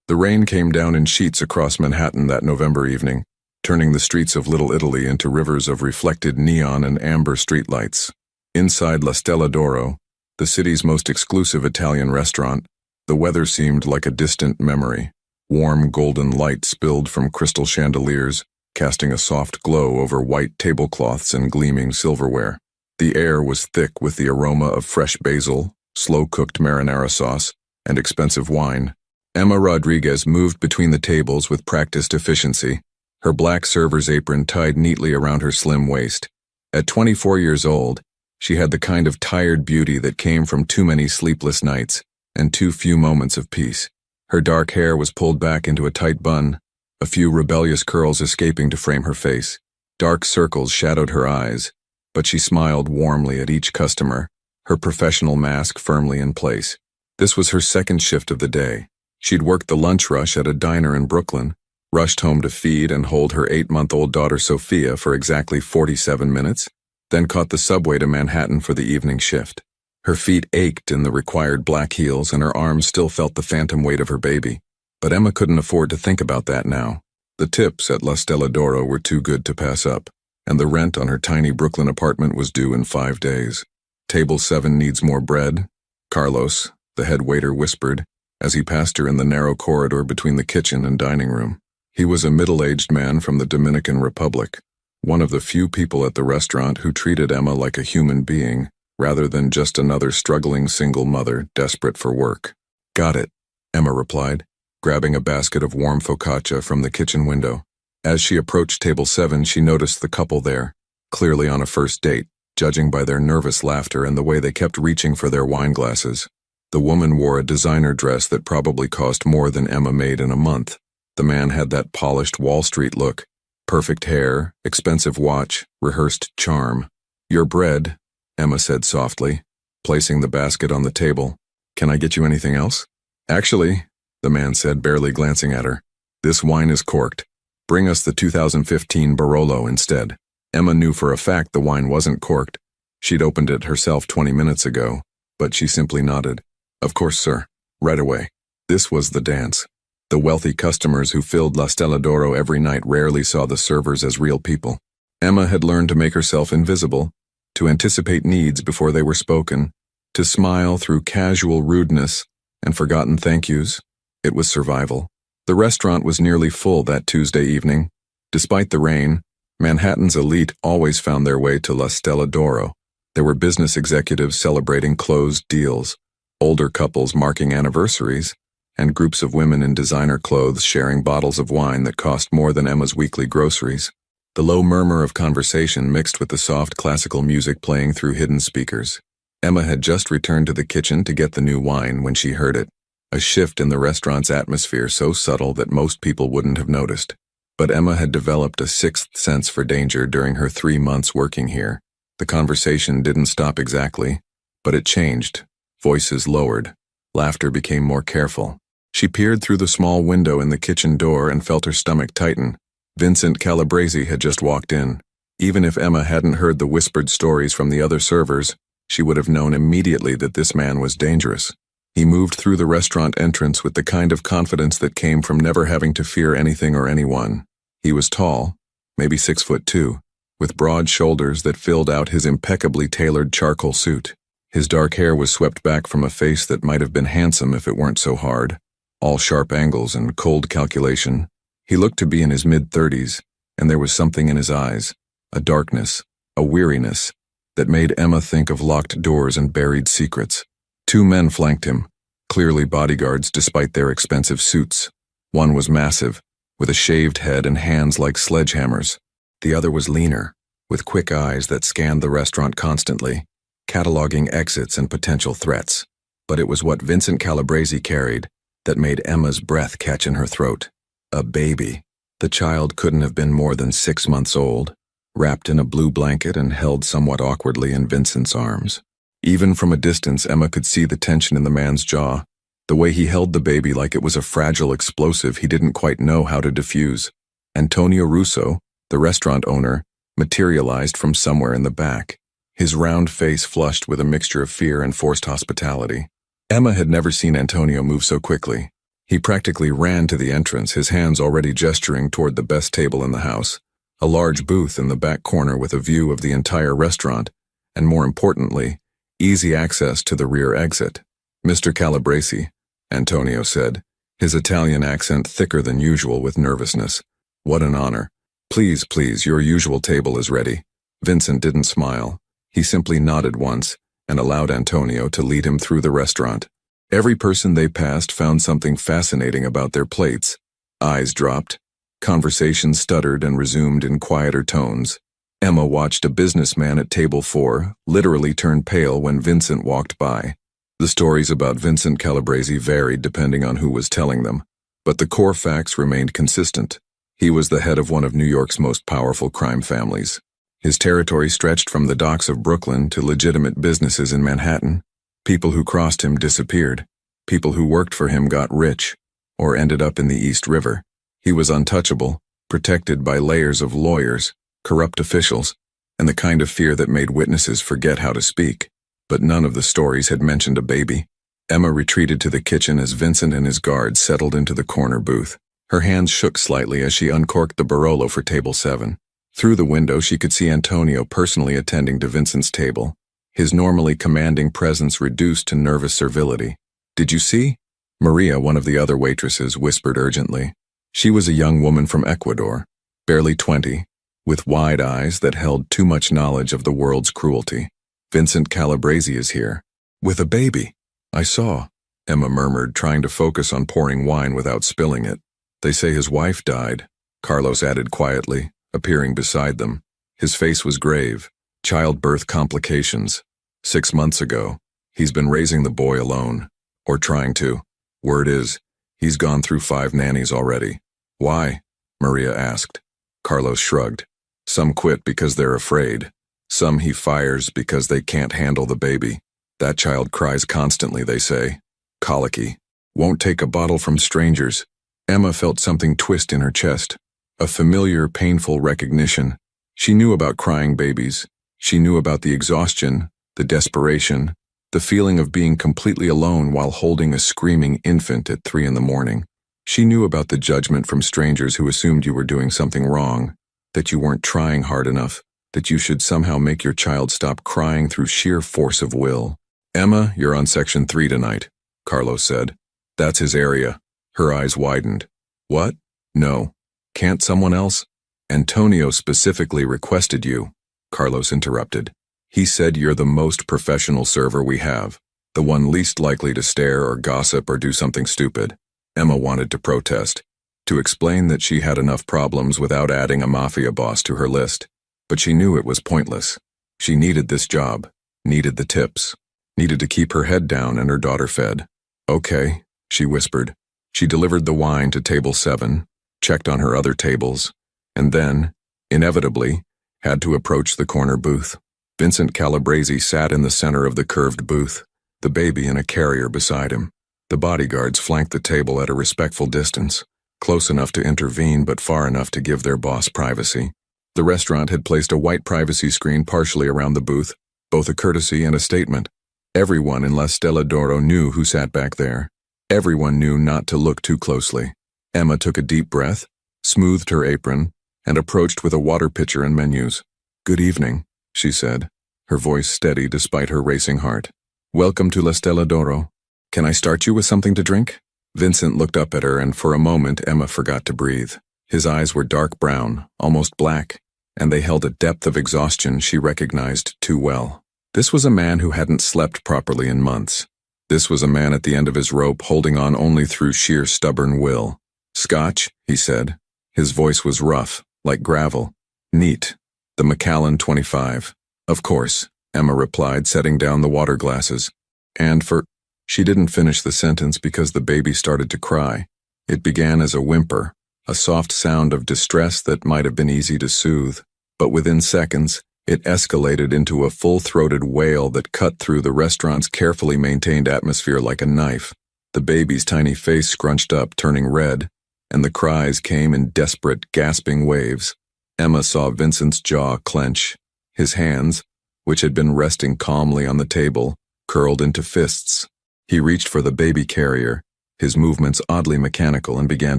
The rain came down in sheets across Manhattan that November evening, turning the streets of Little Italy into rivers of reflected neon and amber streetlights. Inside La Stella d'Oro, the city's most exclusive Italian restaurant, the weather seemed like a distant memory. Warm golden light spilled from crystal chandeliers, casting a soft glow over white tablecloths and gleaming silverware. The air was thick with the aroma of fresh basil, slow-cooked marinara sauce, and expensive wine. Emma Rodriguez moved between the tables with practiced efficiency, her black server's apron tied neatly around her slim waist. At 24 years old, she had the kind of tired beauty that came from too many sleepless nights and too few moments of peace. Her dark hair was pulled back into a tight bun, a few rebellious curls escaping to frame her face. Dark circles shadowed her eyes, but she smiled warmly at each customer, her professional mask firmly in place. This was her second shift of the day. She'd worked the lunch rush at a diner in Brooklyn, rushed home to feed and hold her 8-month-old daughter Sophia for exactly 47 minutes, then caught the subway to Manhattan for the evening shift. Her feet ached in the required black heels and her arms still felt the phantom weight of her baby. But Emma couldn't afford to think about that now. The tips at La Stella d'Oro were too good to pass up, and the rent on her tiny Brooklyn apartment was due in 5 days. Table 7 needs more bread, Carlos, the head waiter, whispered as he passed her in the narrow corridor between the kitchen and dining room. He was a middle-aged man from the Dominican Republic, one of the few people at the restaurant who treated Emma like a human being, rather than just another struggling single mother desperate for work. "Got it," Emma replied, grabbing a basket of warm focaccia from the kitchen window. As she approached table 7, she noticed the couple there, clearly on a first date, judging by their nervous laughter and the way they kept reaching for their wine glasses. The woman wore a designer dress that probably cost more than Emma made in a month. The man had that polished Wall Street look, perfect hair, expensive watch, rehearsed charm. "Your bread," Emma said softly, placing the basket on the table. "Can I get you anything else?" "Actually," the man said, barely glancing at her, "this wine is corked. Bring us the 2015 Barolo instead." Emma knew for a fact the wine wasn't corked. She'd opened it herself 20 minutes ago, but she simply nodded. "Of course, sir. Right away." This was the dance. The wealthy customers who filled La Stella d'Oro every night rarely saw the servers as real people. Emma had learned to make herself invisible, to anticipate needs before they were spoken, to smile through casual rudeness and forgotten thank yous. It was survival. The restaurant was nearly full that Tuesday evening. Despite the rain, Manhattan's elite always found their way to La Stella d'Oro. There were business executives celebrating closed deals, older couples marking anniversaries, and groups of women in designer clothes sharing bottles of wine that cost more than Emma's weekly groceries. The low murmur of conversation mixed with the soft classical music playing through hidden speakers. Emma had just returned to the kitchen to get the new wine when she heard it, a shift in the restaurant's atmosphere so subtle that most people wouldn't have noticed. But Emma had developed a sixth sense for danger during her 3 months working here. The conversation didn't stop exactly, but it changed. Voices lowered. Laughter became more careful. She peered through the small window in the kitchen door and felt her stomach tighten. Vincent Calabrese had just walked in. Even if Emma hadn't heard the whispered stories from the other servers, she would have known immediately that this man was dangerous. He moved through the restaurant entrance with the kind of confidence that came from never having to fear anything or anyone. He was tall, maybe 6'2", with broad shoulders that filled out his impeccably tailored charcoal suit. His dark hair was swept back from a face that might have been handsome if it weren't so hard, all sharp angles and cold calculation. He looked to be in his mid-30s, and there was something in his eyes, a darkness, a weariness, that made Emma think of locked doors and buried secrets. 2 men flanked him, clearly bodyguards despite their expensive suits. One was massive, with a shaved head and hands like sledgehammers. The other was leaner, with quick eyes that scanned the restaurant constantly, cataloging exits and potential threats. But it was what Vincent Calabrese carried that made Emma's breath catch in her throat. A baby. The child couldn't have been more than 6 months old, wrapped in a blue blanket and held somewhat awkwardly in Vincent's arms. Even from a distance, Emma could see the tension in the man's jaw, the way he held the baby like it was a fragile explosive he didn't quite know how to defuse. Antonio Russo, the restaurant owner, materialized from somewhere in the back, his round face flushed with a mixture of fear and forced hospitality. Emma had never seen Antonio move so quickly. He practically ran to the entrance, his hands already gesturing toward the best table in the house, a large booth in the back corner with a view of the entire restaurant, and more importantly, easy access to the rear exit. "Mr. Calabresi," Antonio said, his Italian accent thicker than usual with nervousness. "What an honor. Please, please, your usual table is ready." Vincent didn't smile. He simply nodded once and allowed Antonio to lead him through the restaurant. Every person they passed found something fascinating about their plates. Eyes dropped. Conversation stuttered and resumed in quieter tones. Emma watched a businessman at table 4 literally turn pale when Vincent walked by. The stories about Vincent Calabresi varied depending on who was telling them, but the core facts remained consistent. He was the head of one of New York's most powerful crime families. His territory stretched from the docks of Brooklyn to legitimate businesses in Manhattan. People who crossed him disappeared. People who worked for him got rich, or ended up in the East River. He was untouchable, protected by layers of lawyers, corrupt officials, and the kind of fear that made witnesses forget how to speak. But none of the stories had mentioned a baby. Emma retreated to the kitchen as Vincent and his guards settled into the corner booth. Her hands shook slightly as she uncorked the Barolo for table 7. Through the window, she could see Antonio personally attending to Vincent's table, his normally commanding presence reduced to nervous servility. "Did you see?" Maria, one of the other waitresses, whispered urgently. She was a young woman from Ecuador, barely 20, with wide eyes that held too much knowledge of the world's cruelty. "Vincent Calabresi is here. With a baby." "I saw," Emma murmured, trying to focus on pouring wine without spilling it. "They say his wife died," Carlos added quietly, appearing beside them. His face was grave. "Childbirth complications. 6 months ago. He's been raising the boy alone. Or trying to. Word is, he's gone through 5 nannies already." "Why?" Maria asked. Carlos shrugged. "Some quit because they're afraid. Some he fires because they can't handle the baby. That child cries constantly, they say. Colicky. Won't take a bottle from strangers." Emma felt something twist in her chest. A familiar, painful recognition. She knew about crying babies. She knew about the exhaustion, the desperation, the feeling of being completely alone while holding a screaming infant at 3 in the morning. She knew about the judgment from strangers who assumed you were doing something wrong, that you weren't trying hard enough, that you should somehow make your child stop crying through sheer force of will. "Emma, you're on section 3 tonight," Carlos said. "That's his area." Her eyes widened. "What? No. Can't someone else?" "Antonio specifically requested you," Carlos interrupted. "He said you're the most professional server we have, the one least likely to stare or gossip or do something stupid." Emma wanted to protest, to explain that she had enough problems without adding a mafia boss to her list. But she knew it was pointless. She needed this job, needed the tips, needed to keep her head down and her daughter fed. "Okay," she whispered. She delivered the wine to table 7, checked on her other tables, and then, inevitably, had to approach the corner booth. Vincent Calabresi sat in the center of the curved booth, the baby in a carrier beside him. The bodyguards flanked the table at a respectful distance, close enough to intervene but far enough to give their boss privacy. The restaurant had placed a white privacy screen partially around the booth, both a courtesy and a statement. Everyone in La Stella d'Oro knew who sat back there. Everyone knew not to look too closely. Emma took a deep breath, smoothed her apron, and approached with a water pitcher and menus. "Good evening," she said, her voice steady despite her racing heart. "Welcome to La Stella d'Oro. Can I start you with something to drink?" Vincent looked up at her, and for a moment Emma forgot to breathe. His eyes were dark brown, almost black, and they held a depth of exhaustion she recognized too well. This was a man who hadn't slept properly in months. This was a man at the end of his rope, holding on only through sheer stubborn will. "Scotch," he said. His voice was rough, like gravel. "Neat. The Macallan 25. "Of course," Emma replied, setting down the water glasses. "And for—" She didn't finish the sentence because the baby started to cry. It began as a whimper, a soft sound of distress that might have been easy to soothe. But within seconds, it escalated into a full-throated wail that cut through the restaurant's carefully maintained atmosphere like a knife. The baby's tiny face scrunched up, turning red, and the cries came in desperate, gasping waves. Emma saw Vincent's jaw clench. His hands, which had been resting calmly on the table, curled into fists. He reached for the baby carrier, his movements oddly mechanical, and began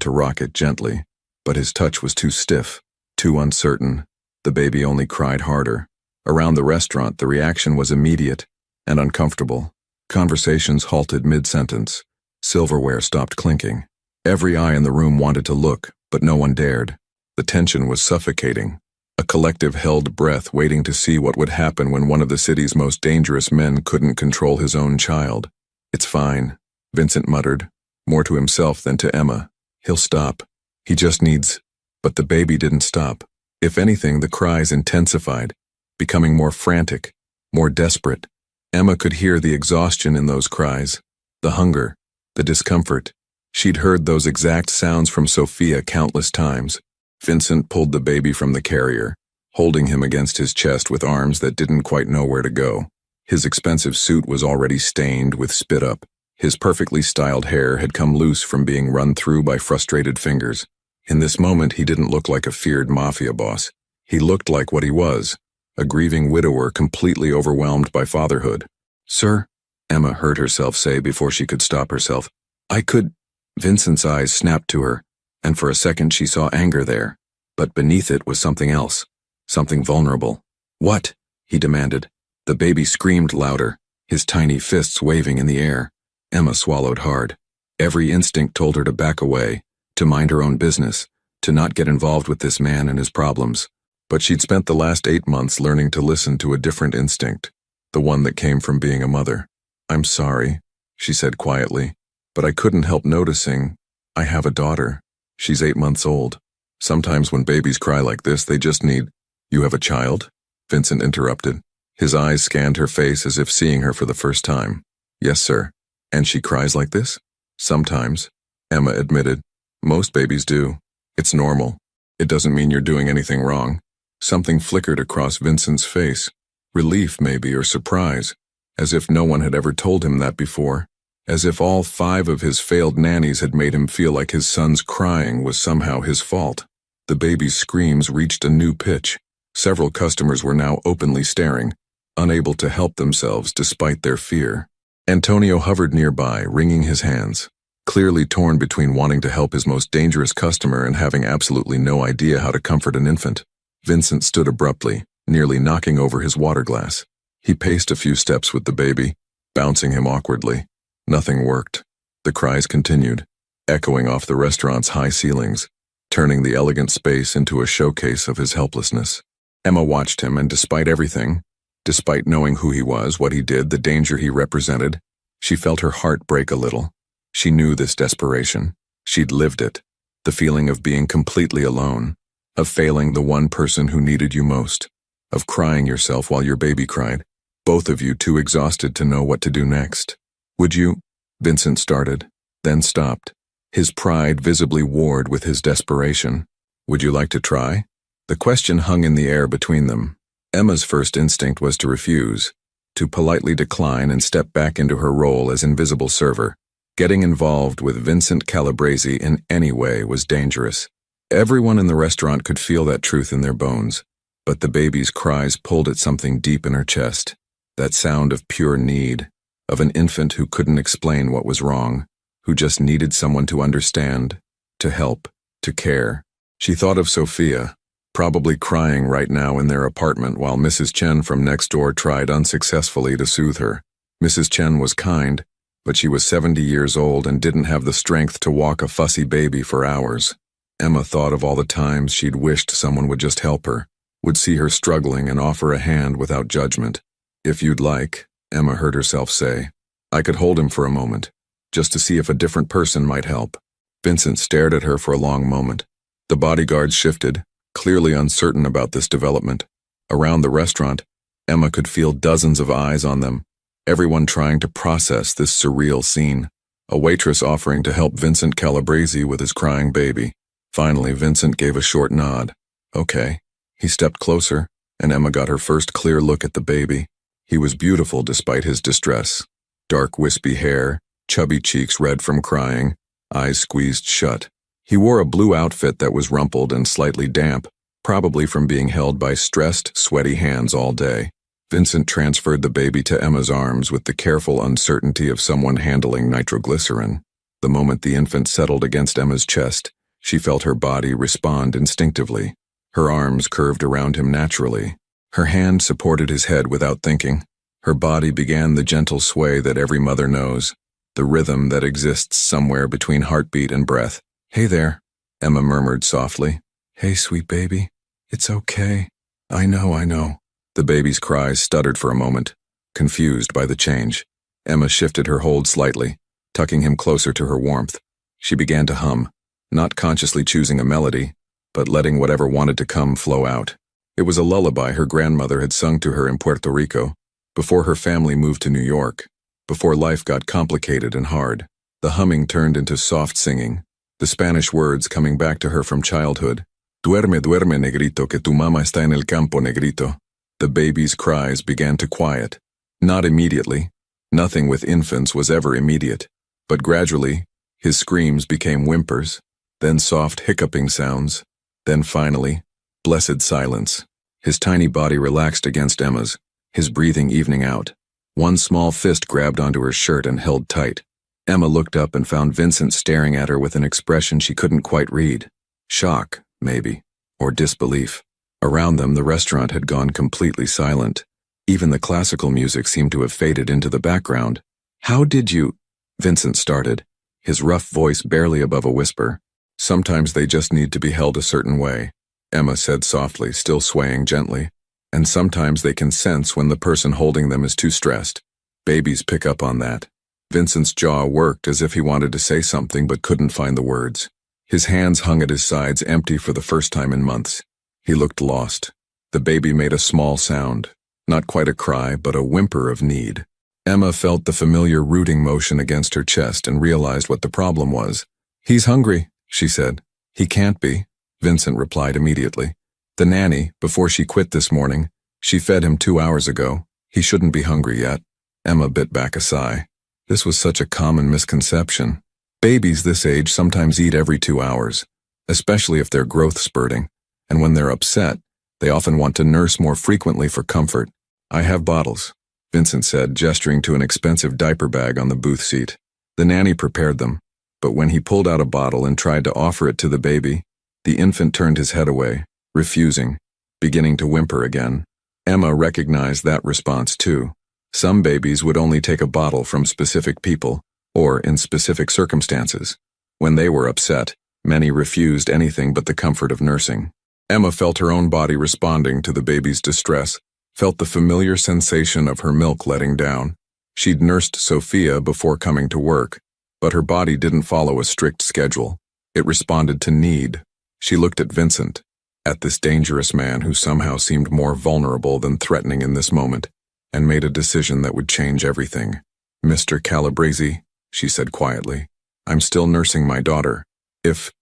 to rock it gently. But his touch was too stiff, too uncertain. The baby only cried harder. Around the restaurant, the reaction was immediate and uncomfortable. Conversations halted mid-sentence. Silverware stopped clinking. Every eye in the room wanted to look, but no one dared. The tension was suffocating. A collective held breath, waiting to see what would happen when one of the city's most dangerous men couldn't control his own child. "It's fine," Vincent muttered, more to himself than to Emma. "He'll stop. He just needs—" But the baby didn't stop. If anything, the cries intensified, becoming more frantic, more desperate. Emma could hear the exhaustion in those cries, the hunger, the discomfort. She'd heard those exact sounds from Sophia countless times. Vincent pulled the baby from the carrier, holding him against his chest with arms that didn't quite know where to go. His expensive suit was already stained with spit up. His perfectly styled hair had come loose from being run through by frustrated fingers. In this moment, he didn't look like a feared mafia boss. He looked like what he was, a grieving widower completely overwhelmed by fatherhood. "Sir," Emma heard herself say before she could stop herself. "I could—" Vincent's eyes snapped to her, and for a second she saw anger there. But beneath it was something else, something vulnerable. "What?" he demanded. The baby screamed louder, his tiny fists waving in the air. Emma swallowed hard. Every instinct told her to back away, to mind her own business, to not get involved with this man and his problems. But she'd spent the last 8 months learning to listen to a different instinct, the one that came from being a mother. "I'm sorry," she said quietly, "but I couldn't help noticing. I have a daughter. She's 8 months old. Sometimes when babies cry like this, they just need—" "You have a child?" Vincent interrupted. His eyes scanned her face as if seeing her for the first time. "Yes, sir." "And she cries like this?" "Sometimes," Emma admitted. "Most babies do. It's normal. It doesn't mean you're doing anything wrong." Something flickered across Vincent's face. Relief, maybe, or surprise. As if no one had ever told him that before. As if all 5 of his failed nannies had made him feel like his son's crying was somehow his fault. The baby's screams reached a new pitch. Several customers were now openly staring, unable to help themselves despite their fear. Antonio hovered nearby, wringing his hands, clearly torn between wanting to help his most dangerous customer and having absolutely no idea how to comfort an infant. Vincent stood abruptly, nearly knocking over his water glass. He paced a few steps with the baby, bouncing him awkwardly. Nothing worked. The cries continued, echoing off the restaurant's high ceilings, turning the elegant space into a showcase of his helplessness. Emma watched him, and despite everything, despite knowing who he was, what he did, the danger he represented, she felt her heart break a little. She knew this desperation. She'd lived it. The feeling of being completely alone, of failing the one person who needed you most, of crying yourself while your baby cried, both of you too exhausted to know what to do next. "Would you—" Vincent started, then stopped. His pride visibly warred with his desperation. "Would you like to try?" The question hung in the air between them. Emma's first instinct was to refuse, to politely decline and step back into her role as invisible server. Getting involved with Vincent Calabrese in any way was dangerous. Everyone in the restaurant could feel that truth in their bones, but the baby's cries pulled at something deep in her chest, that sound of pure need, of an infant who couldn't explain what was wrong, who just needed someone to understand, to help, to care. She thought of Sophia, probably crying right now in their apartment while Mrs. Chen from next door tried unsuccessfully to soothe her. Mrs. Chen was kind, but she was 70 years old and didn't have the strength to walk a fussy baby for hours. Emma thought of all the times she'd wished someone would just help her, would see her struggling and offer a hand without judgment. "If you'd like," Emma heard herself say, "I could hold him for a moment, just to see if a different person might help." Vincent stared at her for a long moment. The bodyguards shifted, clearly uncertain about this development. Around the restaurant, Emma could feel dozens of eyes on them, everyone trying to process this surreal scene. A waitress offering to help Vincent Calabrese with his crying baby. Finally, Vincent gave a short nod. "Okay." He stepped closer, and Emma got her first clear look at the baby. He was beautiful despite his distress. Dark wispy hair, chubby cheeks red from crying, eyes squeezed shut. He wore a blue outfit that was rumpled and slightly damp, probably from being held by stressed, sweaty hands all day. Vincent transferred the baby to Emma's arms with the careful uncertainty of someone handling nitroglycerin. The moment the infant settled against Emma's chest, she felt her body respond instinctively. Her arms curved around him naturally. Her hand supported his head without thinking. Her body began the gentle sway that every mother knows, the rhythm that exists somewhere between heartbeat and breath. "Hey there," Emma murmured softly. "Hey, sweet baby. It's okay. I know. The baby's cries stuttered for a moment, confused by the change. Emma shifted her hold slightly, tucking him closer to her warmth. She began to hum, not consciously choosing a melody, but letting whatever wanted to come flow out. It was a lullaby her grandmother had sung to her in Puerto Rico, before her family moved to New York, before life got complicated and hard. The humming turned into soft singing, the Spanish words coming back to her from childhood. "Duerme, duerme, negrito, que tu mama está en el campo, negrito." The baby's cries began to quiet. Not immediately. Nothing with infants was ever immediate. But gradually, his screams became whimpers, then soft hiccuping sounds, then finally, blessed silence. His tiny body relaxed against Emma's, his breathing evening out. One small fist grabbed onto her shirt and held tight. Emma looked up and found Vincent staring at her with an expression she couldn't quite read. Shock, maybe, or disbelief. Around them, the restaurant had gone completely silent. Even the classical music seemed to have faded into the background. "How did you—" Vincent started, his rough voice barely above a whisper. "Sometimes they just need to be held a certain way," Emma said softly, still swaying gently. "And sometimes they can sense when the person holding them is too stressed. Babies pick up on that." Vincent's jaw worked as if he wanted to say something but couldn't find the words. His hands hung at his sides, empty for the first time in months. He looked lost. The baby made a small sound, not quite a cry, but a whimper of need. Emma felt the familiar rooting motion against her chest and realized what the problem was. "He's hungry," she said. "He can't be," Vincent replied immediately. "The nanny, before she quit this morning, she fed him 2 hours ago. He shouldn't be hungry yet." Emma bit back a sigh. This was such a common misconception. Babies this age sometimes eat every 2 hours, especially if they're growth spurting, and when they're upset, they often want to nurse more frequently for comfort. "I have bottles," Vincent said, gesturing to an expensive diaper bag on the booth seat. The nanny prepared them, but when he pulled out a bottle and tried to offer it to the baby, the infant turned his head away, refusing, beginning to whimper again. Emma recognized that response too. Some babies would only take a bottle from specific people, or in specific circumstances. When they were upset, many refused anything but the comfort of nursing. Emma felt her own body responding to the baby's distress, felt the familiar sensation of her milk letting down. She'd nursed Sophia before coming to work, but her body didn't follow a strict schedule. It responded to need. She looked at Vincent, at this dangerous man who somehow seemed more vulnerable than threatening in this moment, and made a decision that would change everything. "Mr. Calabrese," she said quietly, "I'm still nursing my daughter. If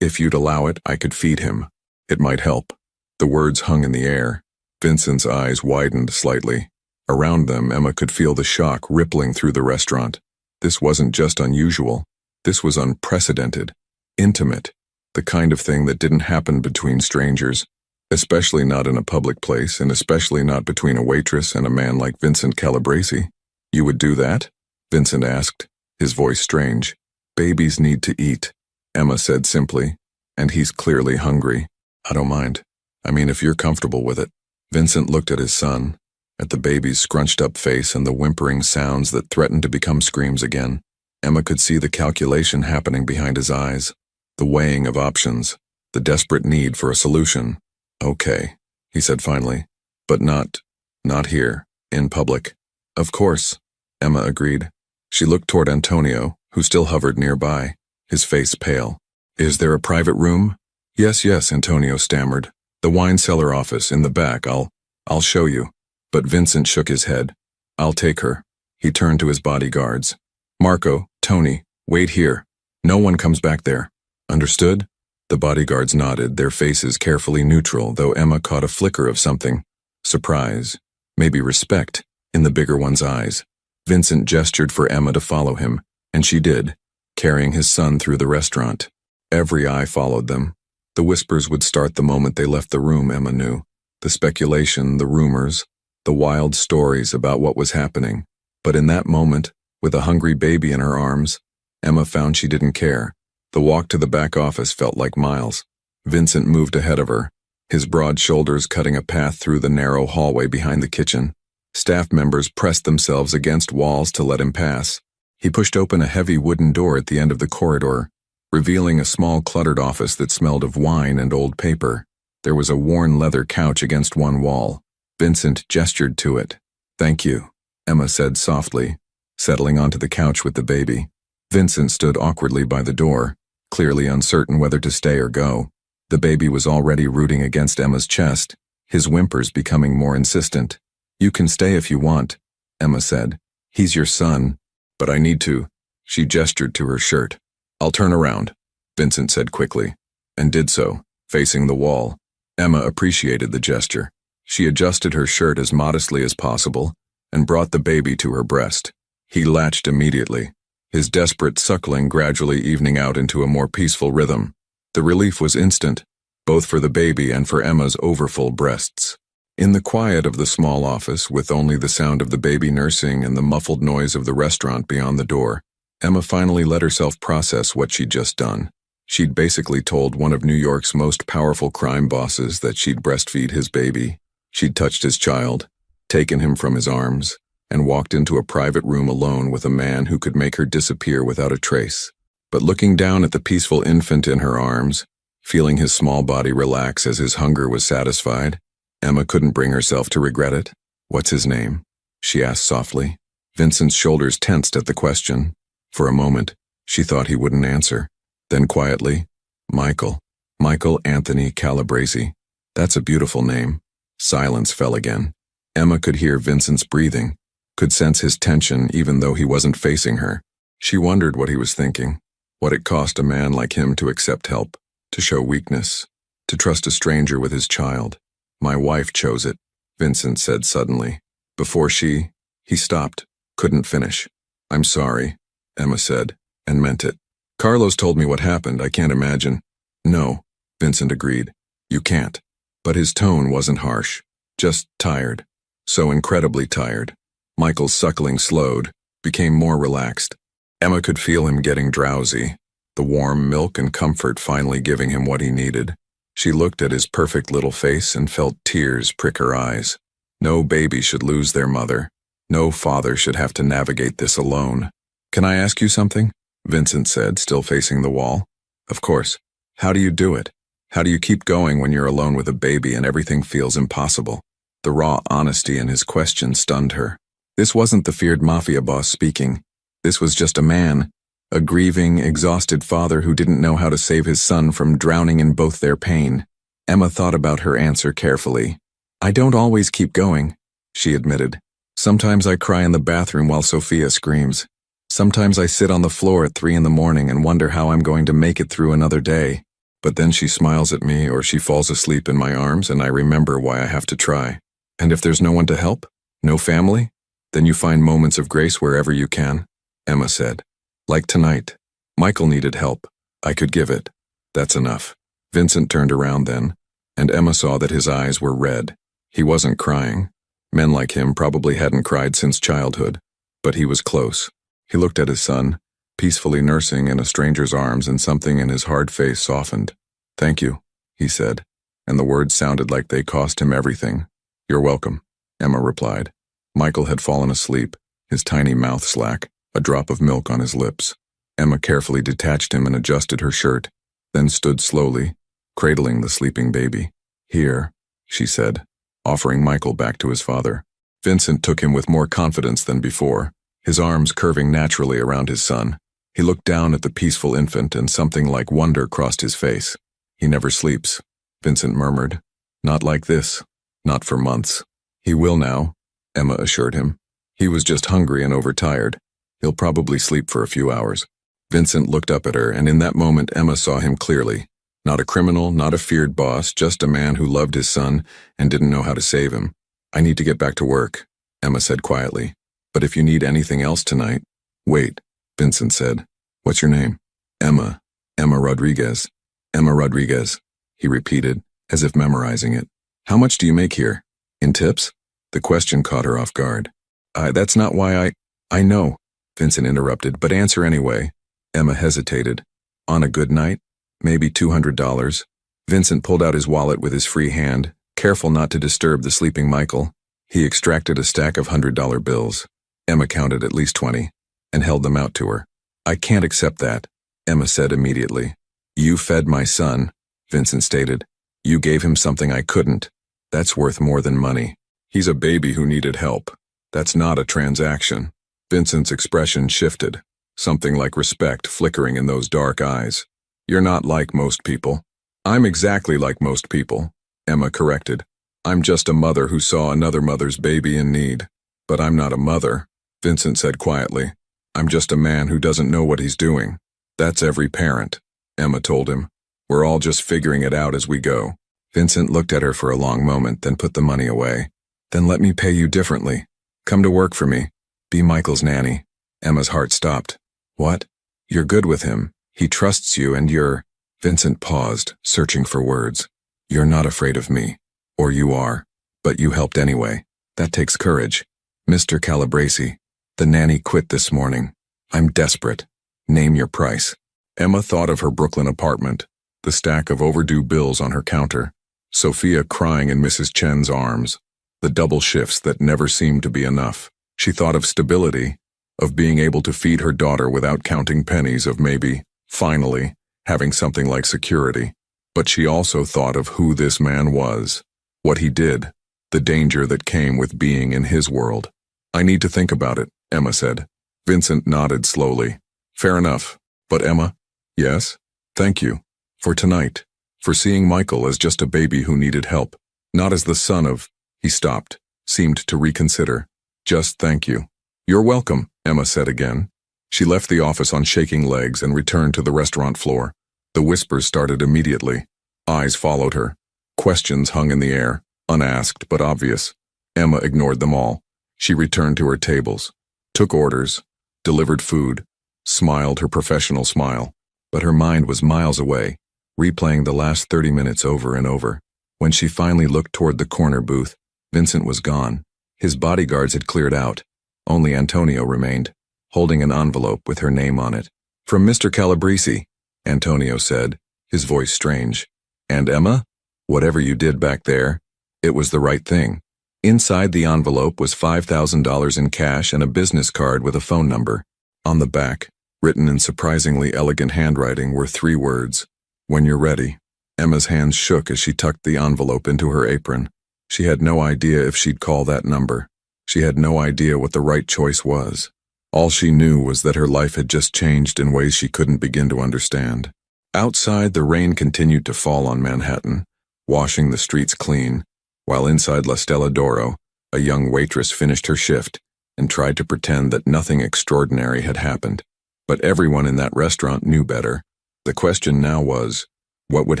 you'd allow it, I could feed him. It might help." The words hung in the air. Vincent's eyes widened slightly. Around them, Emma could feel the shock rippling through the restaurant. This wasn't just unusual. This was unprecedented, intimate, the kind of thing that didn't happen between strangers, especially not in a public place, and especially not between a waitress and a man like Vincent Calabrese. "You would do that?" Vincent asked, his voice strange. "Babies need to eat," Emma said simply, "and he's clearly hungry. I don't mind. I mean, if you're comfortable with it." Vincent looked at his son, at the baby's scrunched up face and the whimpering sounds that threatened to become screams again. Emma could see the calculation happening behind his eyes, the weighing of options, the desperate need for a solution. "Okay," he said finally, "but not here, in public." "Of course," Emma agreed. She looked toward Antonio, who still hovered nearby, his face pale. "Is there a private room?" Yes, Antonio stammered. "The wine cellar office, in the back. I'll show you." But Vincent shook his head. "I'll take her." He turned to his bodyguards. "Marco, Tony, wait here. No one comes back there. Understood?" The bodyguards nodded, their faces carefully neutral, though Emma caught a flicker of something. Surprise, maybe respect, in the bigger one's eyes. Vincent gestured for Emma to follow him, and she did, carrying his son through the restaurant. Every eye followed them. The whispers would start the moment they left the room, Emma knew. The speculation, the rumors, the wild stories about what was happening. But in that moment, with a hungry baby in her arms, Emma found she didn't care. The walk to the back office felt like miles. Vincent moved ahead of her, his broad shoulders cutting a path through the narrow hallway behind the kitchen. Staff members pressed themselves against walls to let him pass. He pushed open a heavy wooden door at the end of the corridor, revealing a small cluttered office that smelled of wine and old paper. There was a worn leather couch against one wall. Vincent gestured to it. "Thank you," Emma said softly, settling onto the couch with the baby. Vincent stood awkwardly by the door, clearly uncertain whether to stay or go. The baby was already rooting against Emma's chest, his whimpers becoming more insistent. "You can stay if you want," Emma said. "He's your son." "But I need to." She gestured to her shirt. "I'll turn around," Vincent said quickly, and did so, facing the wall. Emma appreciated the gesture. She adjusted her shirt as modestly as possible and brought the baby to her breast. He latched immediately, his desperate suckling gradually evening out into a more peaceful rhythm. The relief was instant, both for the baby and for Emma's overfull breasts. In the quiet of the small office, with only the sound of the baby nursing and the muffled noise of the restaurant beyond the door, Emma finally let herself process what she'd just done. She'd basically told one of New York's most powerful crime bosses that she'd breastfeed his baby. She'd touched his child, taken him from his arms, and walked into a private room alone with a man who could make her disappear without a trace. But looking down at the peaceful infant in her arms, feeling his small body relax as his hunger was satisfied, Emma couldn't bring herself to regret it. "What's his name?" she asked softly. Vincent's shoulders tensed at the question. For a moment, she thought he wouldn't answer. Then quietly, "Michael. Michael Anthony Calabresi. That's a beautiful name." Silence fell again. Emma could hear Vincent's breathing, could sense his tension even though he wasn't facing her. She wondered what he was thinking, what it cost a man like him to accept help, to show weakness, to trust a stranger with his child. "My wife chose it," Vincent said suddenly. Before he stopped, couldn't finish. "I'm sorry," Emma said, and meant it. "Carlos told me what happened. I can't imagine." "No," Vincent agreed. "You can't." But his tone wasn't harsh, just tired. So incredibly tired. Michael's suckling slowed, became more relaxed. Emma could feel him getting drowsy, the warm milk and comfort finally giving him what he needed. She looked at his perfect little face and felt tears prick her eyes. No baby should lose their mother. No father should have to navigate this alone. "Can I ask you something?" Vincent said, still facing the wall. "Of course. How do you do it? How do you keep going when you're alone with a baby and everything feels impossible?" The raw honesty in his question stunned her. This wasn't the feared mafia boss speaking. This was just a man, a grieving, exhausted father who didn't know how to save his son from drowning in both their pain. Emma thought about her answer carefully. "I don't always keep going," she admitted. "Sometimes I cry in the bathroom while Sophia screams. Sometimes I sit on the floor at 3 a.m. and wonder how I'm going to make it through another day. But then she smiles at me or she falls asleep in my arms and I remember why I have to try. And if there's no one to help, no family, then you find moments of grace wherever you can," Emma said. "Like tonight. Michael needed help. I could give it. That's enough." Vincent turned around then, and Emma saw that his eyes were red. He wasn't crying. Men like him probably hadn't cried since childhood. But he was close. He looked at his son, peacefully nursing in a stranger's arms, and something in his hard face softened. "Thank you," he said, and the words sounded like they cost him everything. "You're welcome," Emma replied. Michael had fallen asleep, his tiny mouth slack, a drop of milk on his lips. Emma carefully detached him and adjusted her shirt, then stood slowly, cradling the sleeping baby. "Here," she said, offering Michael back to his father. Vincent took him with more confidence than before, his arms curving naturally around his son. He looked down at the peaceful infant and something like wonder crossed his face. "He never sleeps," Vincent murmured. "Not like this. Not for months." "He will now," Emma assured him. "He was just hungry and overtired. He'll probably sleep for a few hours." Vincent looked up at her, and in that moment Emma saw him clearly. Not a criminal, not a feared boss, just a man who loved his son and didn't know how to save him. "I need to get back to work," Emma said quietly. "But if you need anything else tonight—" "Wait," Vincent said. "What's your name?" "Emma. Emma Rodriguez." "Emma Rodriguez," he repeated, as if memorizing it. "How much do you make here? In tips?" The question caught her off guard. That's not why I know," Vincent interrupted, "but answer anyway. Emma hesitated. On a good night? Maybe $200. Vincent pulled out his wallet with his free hand, careful not to disturb the sleeping Michael. He extracted a stack of $100 bills. Emma counted at least 20, and held them out to her. I can't accept that, Emma said immediately. You fed my son, Vincent stated. You gave him something I couldn't. That's worth more than money. He's a baby who needed help. That's not a transaction. Vincent's expression shifted, something like respect flickering in those dark eyes. You're not like most people. I'm exactly like most people, Emma corrected. I'm just a mother who saw another mother's baby in need. But I'm not a mother, Vincent said quietly. I'm just a man who doesn't know what he's doing. That's every parent, Emma told him. We're all just figuring it out as we go. Vincent looked at her for a long moment, then put the money away. Then let me pay you differently. Come to work for me. Be Michael's nanny. Emma's heart stopped. What? You're good with him. He trusts you and you're… Vincent paused, searching for words. You're not afraid of me. Or you are. But you helped anyway. That takes courage. Mr. Calabresi, the nanny quit this morning. I'm desperate. Name your price. Emma thought of her Brooklyn apartment, the stack of overdue bills on her counter, Sophia crying in Mrs. Chen's arms, the double shifts that never seemed to be enough. She thought of stability, of being able to feed her daughter without counting pennies, of maybe, finally, having something like security. But she also thought of who this man was, what he did, the danger that came with being in his world. I need to think about it, Emma said. Vincent nodded slowly. Fair enough. But Emma? Yes? Thank you. For tonight. For seeing Michael as just a baby who needed help. Not as the son of… He stopped, seemed to reconsider. Just thank you. You're welcome, Emma said again. She left the office on shaking legs and returned to the restaurant floor. The whispers started immediately. Eyes followed her. Questions hung in the air, unasked but obvious. Emma ignored them all. She returned to her tables, took orders, delivered food, smiled her professional smile. But her mind was miles away, replaying the last 30 minutes over and over. When she finally looked toward the corner booth, Vincent was gone. His bodyguards had cleared out. Only Antonio remained, holding an envelope with her name on it. From Mr. Calabresi, Antonio said, his voice strange. And Emma? Whatever you did back there, it was the right thing. Inside the envelope was $5,000 in cash and a business card with a phone number. On the back, written in surprisingly elegant handwriting, were 3 words. When you're ready. Emma's hands shook as she tucked the envelope into her apron. She had no idea if she'd call that number. She had no idea what the right choice was. All she knew was that her life had just changed in ways she couldn't begin to understand. Outside, the rain continued to fall on Manhattan, washing the streets clean, while inside La Stella d'Oro, a young waitress finished her shift and tried to pretend that nothing extraordinary had happened. But everyone in that restaurant knew better. The question now was, what would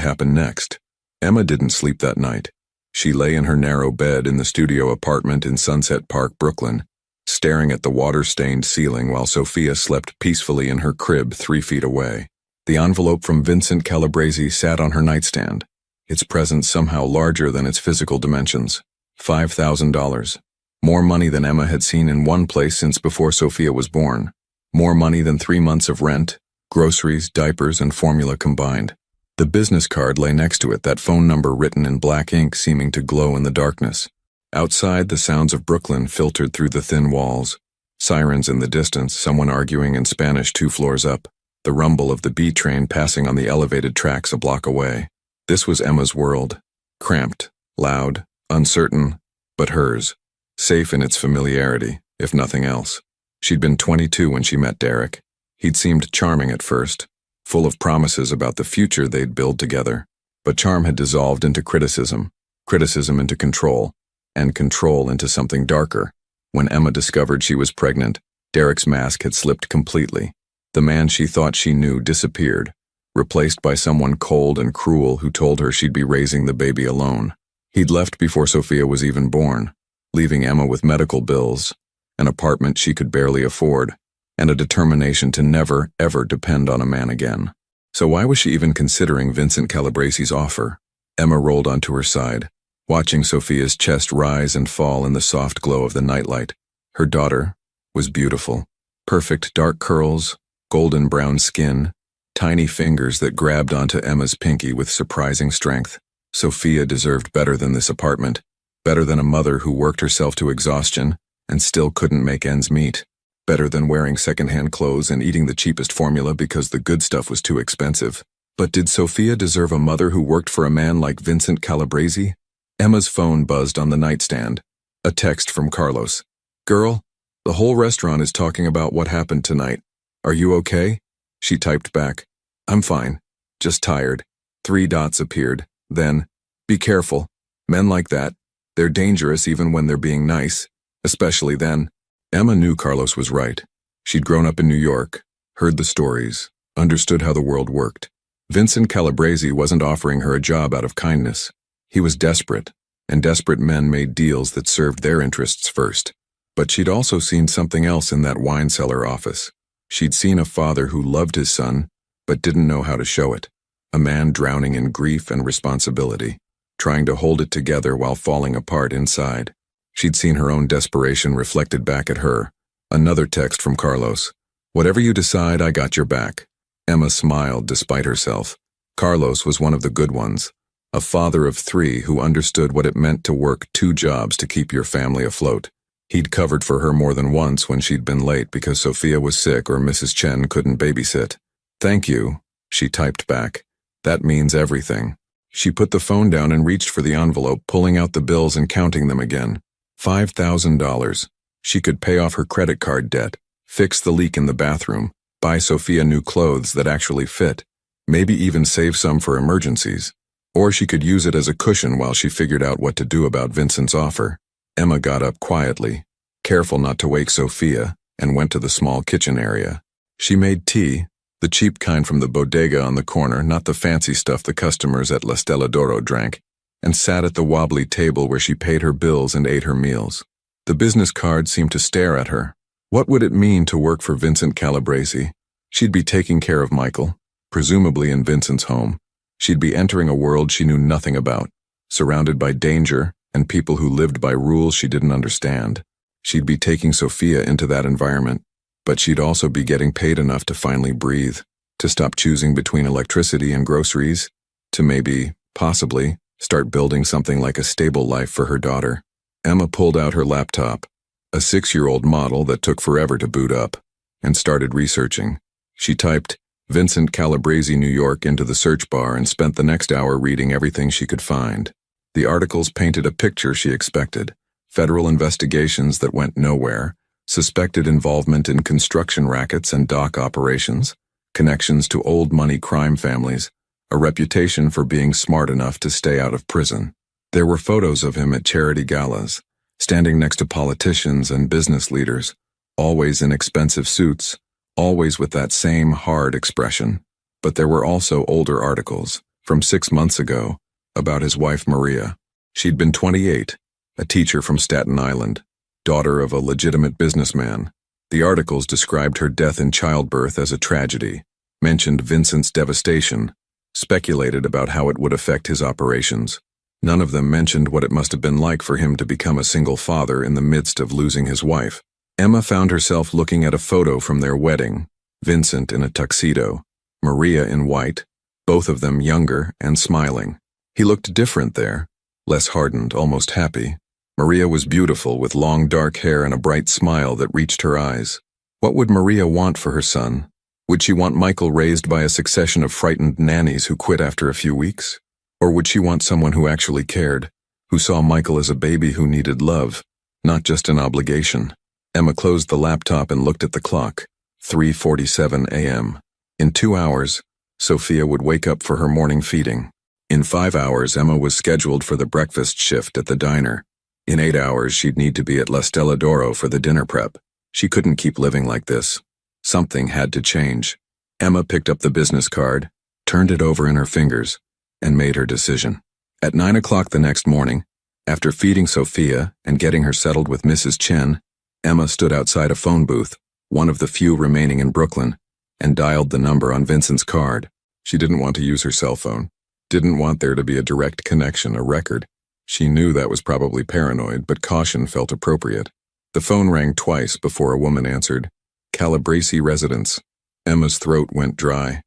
happen next? Emma didn't sleep that night. She lay in her narrow bed in the studio apartment in Sunset Park, Brooklyn, staring at the water-stained ceiling while Sophia slept peacefully in her crib 3 feet away. The envelope from Vincent Calabresi sat on her nightstand, its presence somehow larger than its physical dimensions. $5,000. More money than Emma had seen in one place since before Sophia was born. More money than 3 months of rent, groceries, diapers, and formula combined. The business card lay next to it, that phone number written in black ink seeming to glow in the darkness. Outside, the sounds of Brooklyn filtered through the thin walls. Sirens in the distance, someone arguing in Spanish 2 floors up, the rumble of the B train passing on the elevated tracks a block away. This was Emma's world. Cramped, loud, uncertain, but hers. Safe in its familiarity, if nothing else. She'd been 22 when she met Derek. He'd seemed charming at first, full of promises about the future they'd build together. But charm had dissolved into criticism, criticism into control, and control into something darker. When Emma discovered she was pregnant, Derek's mask had slipped completely. The man she thought she knew disappeared, replaced by someone cold and cruel who told her she'd be raising the baby alone. He'd left before Sophia was even born, leaving Emma with medical bills, an apartment she could barely afford, and a determination to never, ever depend on a man again. So why was she even considering Vincent Calabresi's offer? Emma rolled onto her side, watching Sophia's chest rise and fall in the soft glow of the nightlight. Her daughter was beautiful. Perfect dark curls, golden brown skin, tiny fingers that grabbed onto Emma's pinky with surprising strength. Sophia deserved better than this apartment, better than a mother who worked herself to exhaustion and still couldn't make ends meet, better than wearing secondhand clothes and eating the cheapest formula because the good stuff was too expensive. But did Sophia deserve a mother who worked for a man like Vincent Calabrese? Emma's phone buzzed on the nightstand. A text from Carlos. "Girl, the whole restaurant is talking about what happened tonight. Are you okay?" She typed back, "I'm fine, just tired." 3 dots appeared. Then, "Be careful. Men like that, they're dangerous even when they're being nice, especially then." Emma knew Carlos was right. She'd grown up in New York, heard the stories, understood how the world worked. Vincent Calabrese wasn't offering her a job out of kindness. He was desperate, and desperate men made deals that served their interests first. But she'd also seen something else in that wine cellar office. She'd seen a father who loved his son, but didn't know how to show it. A man drowning in grief and responsibility, trying to hold it together while falling apart inside. She'd seen her own desperation reflected back at her. Another text from Carlos. "Whatever you decide, I got your back." Emma smiled despite herself. Carlos was one of the good ones. A father of 3 who understood what it meant to work 2 jobs to keep your family afloat. He'd covered for her more than once when she'd been late because Sophia was sick or Mrs. Chen couldn't babysit. "Thank you," she typed back. "That means everything." She put the phone down and reached for the envelope, pulling out the bills and counting them again. $5,000. She could pay off her credit card debt, fix the leak in the bathroom, buy Sophia new clothes that actually fit, maybe even save some for emergencies. Or she could use it as a cushion while she figured out what to do about Vincent's offer. Emma got up quietly, careful not to wake Sophia, and went to the small kitchen area. She made tea, the cheap kind from the bodega on the corner, not the fancy stuff the customers at La Stella d'Oro drank, and sat at the wobbly table where she paid her bills and ate her meals. The business card seemed to stare at her. What would it mean to work for Vincent Calabrese? She'd be taking care of Michael, presumably in Vincent's home. She'd be entering a world she knew nothing about, surrounded by danger and people who lived by rules she didn't understand. She'd be taking Sophia into that environment, but she'd also be getting paid enough to finally breathe, to stop choosing between electricity and groceries, to maybe, possibly, start building something like a stable life for her daughter. Emma pulled out her laptop, a 6-year-old model that took forever to boot up, and started researching. She typed Vincent Calabrese, New York into the search bar and spent the next hour reading everything she could find. The articles painted a picture she expected: federal investigations that went nowhere, suspected involvement in construction rackets and dock operations, connections to old money crime families, a reputation for being smart enough to stay out of prison. There were photos of him at charity galas, standing next to politicians and business leaders, always in expensive suits, always with that same hard expression. But there were also older articles, from 6 months ago, about his wife Maria. She'd been 28, a teacher from Staten Island, daughter of a legitimate businessman. The articles described her death in childbirth as a tragedy, mentioned Vincent's devastation, speculated about how it would affect his operations. None of them mentioned what it must have been like for him to become a single father in the midst of losing his wife. Emma found herself looking at a photo from their wedding, Vincent in a tuxedo, Maria in white, both of them younger and smiling. He looked different there, less hardened, almost happy. Maria was beautiful, with long dark hair and a bright smile that reached her eyes. What would Maria want for her son? Would she want Michael raised by a succession of frightened nannies who quit after a few weeks? Or would she want someone who actually cared, who saw Michael as a baby who needed love, not just an obligation? Emma closed the laptop and looked at the clock. 3:47 a.m. In 2 hours, Sophia would wake up for her morning feeding. In 5 hours, Emma was scheduled for the breakfast shift at the diner. In 8 hours, she'd need to be at La Stella d'Oro for the dinner prep. She couldn't keep living like this. Something had to change. Emma picked up the business card, turned it over in her fingers, and made her decision. At 9 o'clock the next morning, after feeding Sophia and getting her settled with Mrs. Chen, Emma stood outside a phone booth, one of the few remaining in Brooklyn, and dialed the number on Vincent's card. She didn't want to use her cell phone, didn't want there to be a direct connection, a record. She knew that was probably paranoid, but caution felt appropriate. The phone rang twice before a woman answered. "Calabrese residence." Emma's throat went dry.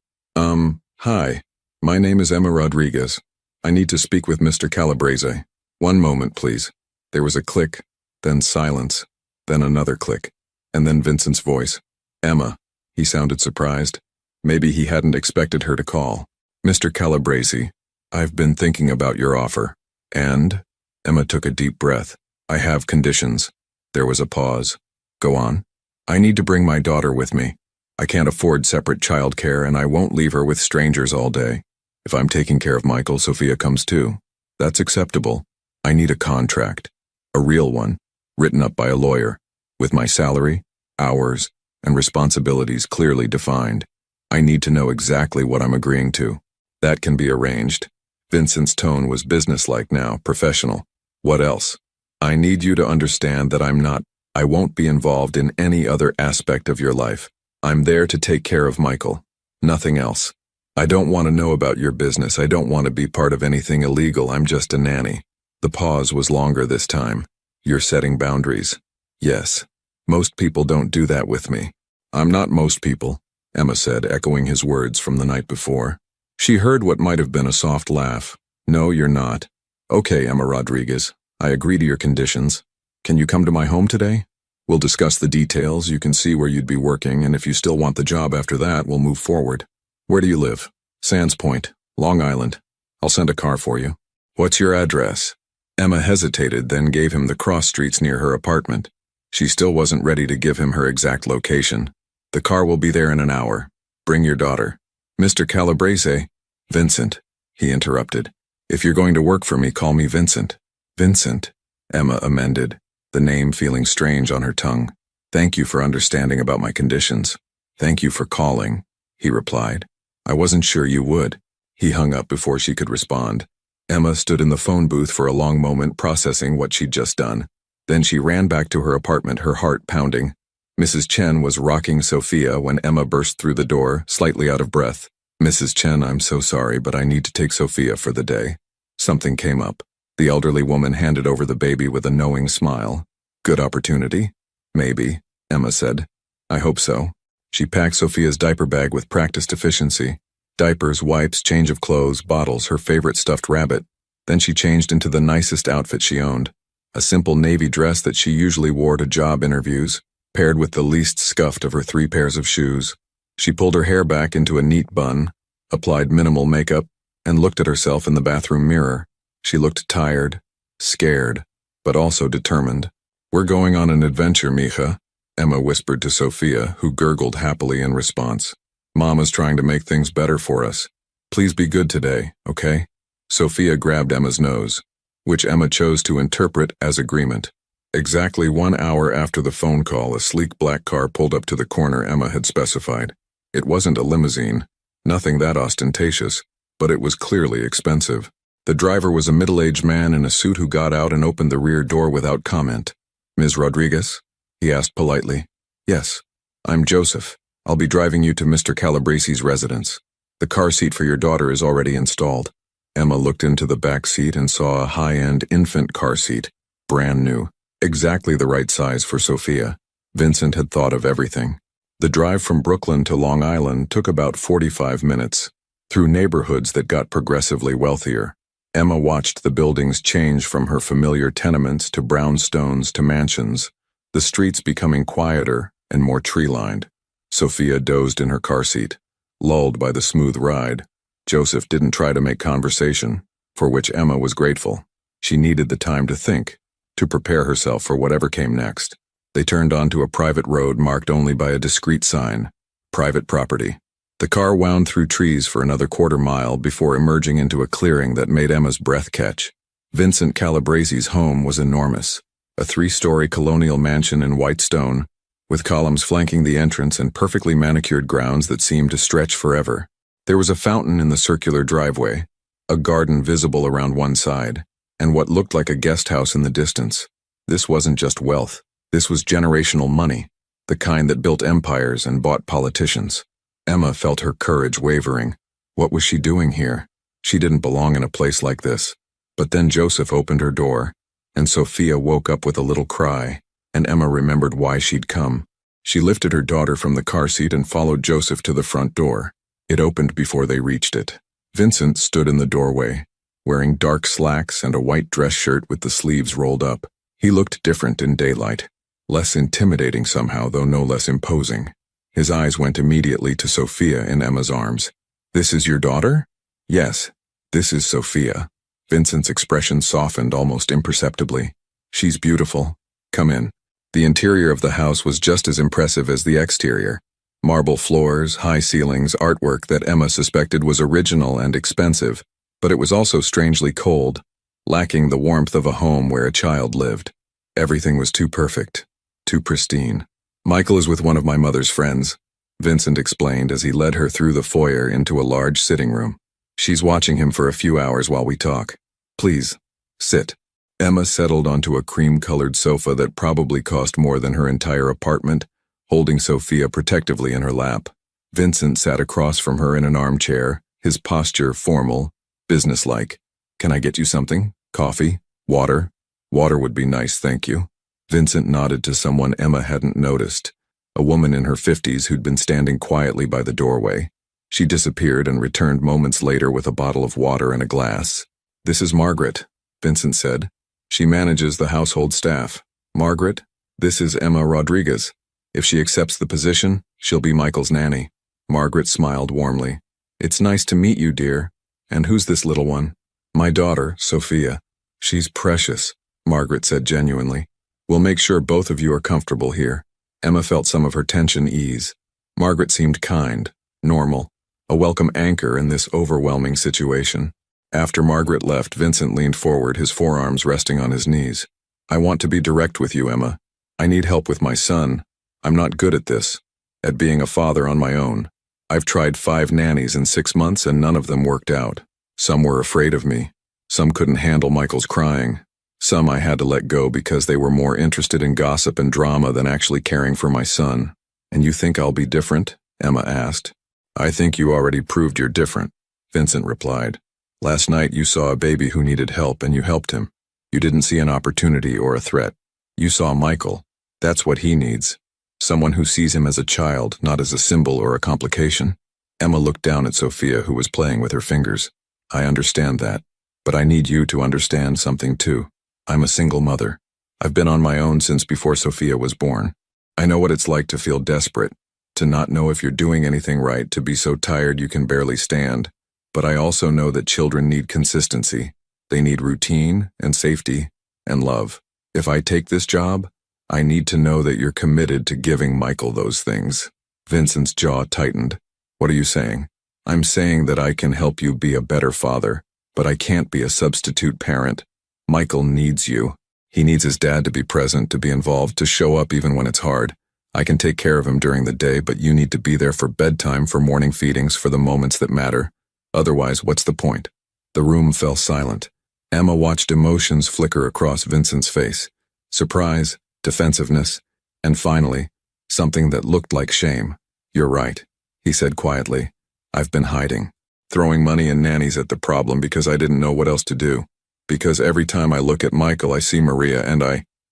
Hi. My name is Emma Rodriguez. I need to speak with Mr. Calabrese. One moment, please. There was a click, then silence, then another click, and then Vincent's voice. Emma. He sounded surprised. Maybe he hadn't expected her to call. Mr. Calabrese, I've been thinking about your offer. And? Emma took a deep breath. I have conditions. There was a pause. Go on. I need to bring my daughter with me. I can't afford separate childcare, and I won't leave her with strangers all day. If I'm taking care of Michael, Sophia comes too. That's acceptable. I need a contract. A real one, written up by a lawyer, with my salary, hours, and responsibilities clearly defined. I need to know exactly what I'm agreeing to. That can be arranged. Vincent's tone was businesslike now, professional. What else? I need you to understand that I won't be involved in any other aspect of your life. I'm there to take care of Michael. Nothing else. I don't want to know about your business. I don't want to be part of anything illegal. I'm just a nanny. The pause was longer this time. You're setting boundaries. Yes. Most people don't do that with me. I'm not most people, Emma said, echoing his words from the night before. She heard what might have been a soft laugh. No, you're not. Okay, Emma Rodriguez. I agree to your conditions. Can you come to my home today? We'll discuss the details, you can see where you'd be working, and if you still want the job after that, we'll move forward. Where do you live? Sands Point, Long Island. I'll send a car for you. What's your address? Emma hesitated, then gave him the cross streets near her apartment. She still wasn't ready to give him her exact location. The car will be there in an hour. Bring your daughter. Mr. Calabrese. Vincent, he interrupted. If you're going to work for me, call me Vincent. Vincent, Emma amended, the name feeling strange on her tongue. Thank you for understanding about my conditions. Thank you for calling, he replied. I wasn't sure you would. He hung up before she could respond. Emma stood in the phone booth for a long moment processing what she'd just done. Then she ran back to her apartment, her heart pounding. Mrs. Chen was rocking Sophia when Emma burst through the door, slightly out of breath. Mrs. Chen, I'm so sorry, but I need to take Sophia for the day. Something came up. The elderly woman handed over the baby with a knowing smile. Good opportunity? Maybe, Emma said. I hope so. She packed Sophia's diaper bag with practiced efficiency. Diapers, wipes, change of clothes, bottles, her favorite stuffed rabbit. Then she changed into the nicest outfit she owned. A simple navy dress that she usually wore to job interviews, paired with the least scuffed of her 3 pairs of shoes. She pulled her hair back into a neat bun, applied minimal makeup, and looked at herself in the bathroom mirror. She looked tired, scared, but also determined. We're going on an adventure, mija, Emma whispered to Sophia, who gurgled happily in response. Mama's trying to make things better for us. Please be good today, okay? Sophia grabbed Emma's nose, which Emma chose to interpret as agreement. Exactly 1 hour after the phone call, a sleek black car pulled up to the corner Emma had specified. It wasn't a limousine, nothing that ostentatious, but it was clearly expensive. The driver was a middle-aged man in a suit who got out and opened the rear door without comment. Ms. Rodriguez? He asked politely. Yes, I'm Joseph. I'll be driving you to Mr. Calabrese's residence. The car seat for your daughter is already installed. Emma looked into the back seat and saw a high-end infant car seat, brand new, exactly the right size for Sophia. Vincent had thought of everything. The drive from Brooklyn to Long Island took about 45 minutes, through neighborhoods that got progressively wealthier. Emma watched the buildings change from her familiar tenements to brownstones to mansions, the streets becoming quieter and more tree-lined. Sophia dozed in her car seat, lulled by the smooth ride. Joseph didn't try to make conversation, for which Emma was grateful. She needed the time to think, to prepare herself for whatever came next. They turned onto a private road marked only by a discreet sign, private property. The car wound through trees for another quarter-mile before emerging into a clearing that made Emma's breath catch. Vincent Calabrese's home was enormous, a 3-story colonial mansion in white stone, with columns flanking the entrance and perfectly manicured grounds that seemed to stretch forever. There was a fountain in the circular driveway, a garden visible around one side, and what looked like a guest house in the distance. This wasn't just wealth. This was generational money, the kind that built empires and bought politicians. Emma felt her courage wavering. What was she doing here? She didn't belong in a place like this. But then Joseph opened her door, and Sophia woke up with a little cry, and Emma remembered why she'd come. She lifted her daughter from the car seat and followed Joseph to the front door. It opened before they reached it. Vincent stood in the doorway, wearing dark slacks and a white dress shirt with the sleeves rolled up. He looked different in daylight, less intimidating somehow, though no less imposing. His eyes went immediately to Sophia in Emma's arms. "This is your daughter?" "Yes, this is Sophia." Vincent's expression softened almost imperceptibly. "She's beautiful. Come in." The interior of the house was just as impressive as the exterior. Marble floors, high ceilings, artwork that Emma suspected was original and expensive, but it was also strangely cold, lacking the warmth of a home where a child lived. Everything was too perfect, too pristine. "Michael is with one of my mother's friends," Vincent explained as he led her through the foyer into a large sitting room. "She's watching him for a few hours while we talk. Please, sit." Emma settled onto a cream-colored sofa that probably cost more than her entire apartment, holding Sophia protectively in her lap. Vincent sat across from her in an armchair, his posture formal, businesslike. "Can I get you something? Coffee? Water?" "Water would be nice, thank you." Vincent nodded to someone Emma hadn't noticed, a woman in her 50s who'd been standing quietly by the doorway. She disappeared and returned moments later with a bottle of water and a glass. "This is Margaret," Vincent said. "She manages the household staff." "Margaret, this is Emma Rodriguez. If she accepts the position, she'll be Michael's nanny." Margaret smiled warmly. "It's nice to meet you, dear. And who's this little one?" "My daughter, Sophia." "She's precious," Margaret said genuinely. "We'll make sure both of you are comfortable here." Emma felt some of her tension ease. Margaret seemed kind, normal, a welcome anchor in this overwhelming situation. After Margaret left, Vincent leaned forward, his forearms resting on his knees. "I want to be direct with you, Emma. I need help with my son. I'm not good at this, at being a father on my own. I've tried 5 nannies in 6 months and none of them worked out. Some were afraid of me. Some couldn't handle Michael's crying. Some I had to let go because they were more interested in gossip and drama than actually caring for my son." "And you think I'll be different?" Emma asked. "I think you already proved you're different," Vincent replied. "Last night you saw a baby who needed help and you helped him. You didn't see an opportunity or a threat. You saw Michael. That's what he needs. Someone who sees him as a child, not as a symbol or a complication." Emma looked down at Sophia, who was playing with her fingers. "I understand that, but I need you to understand something too. I'm a single mother. I've been on my own since before Sophia was born. I know what it's like to feel desperate, to not know if you're doing anything right, to be so tired you can barely stand. But I also know that children need consistency. They need routine and safety and love. If I take this job, I need to know that you're committed to giving Michael those things." Vincent's jaw tightened. "What are you saying?" "I'm saying that I can help you be a better father, but I can't be a substitute parent. Michael needs you. He needs his dad to be present, to be involved, to show up even when it's hard. I can take care of him during the day, but you need to be there for bedtime, for morning feedings, for the moments that matter. Otherwise, what's the point?" The room fell silent. Emma watched emotions flicker across Vincent's face. Surprise, defensiveness, and finally, something that looked like shame. "You're right," he said quietly. "I've been hiding, throwing money and nannies at the problem because I didn't know what else to do. Because every time I look at Michael, I see Maria and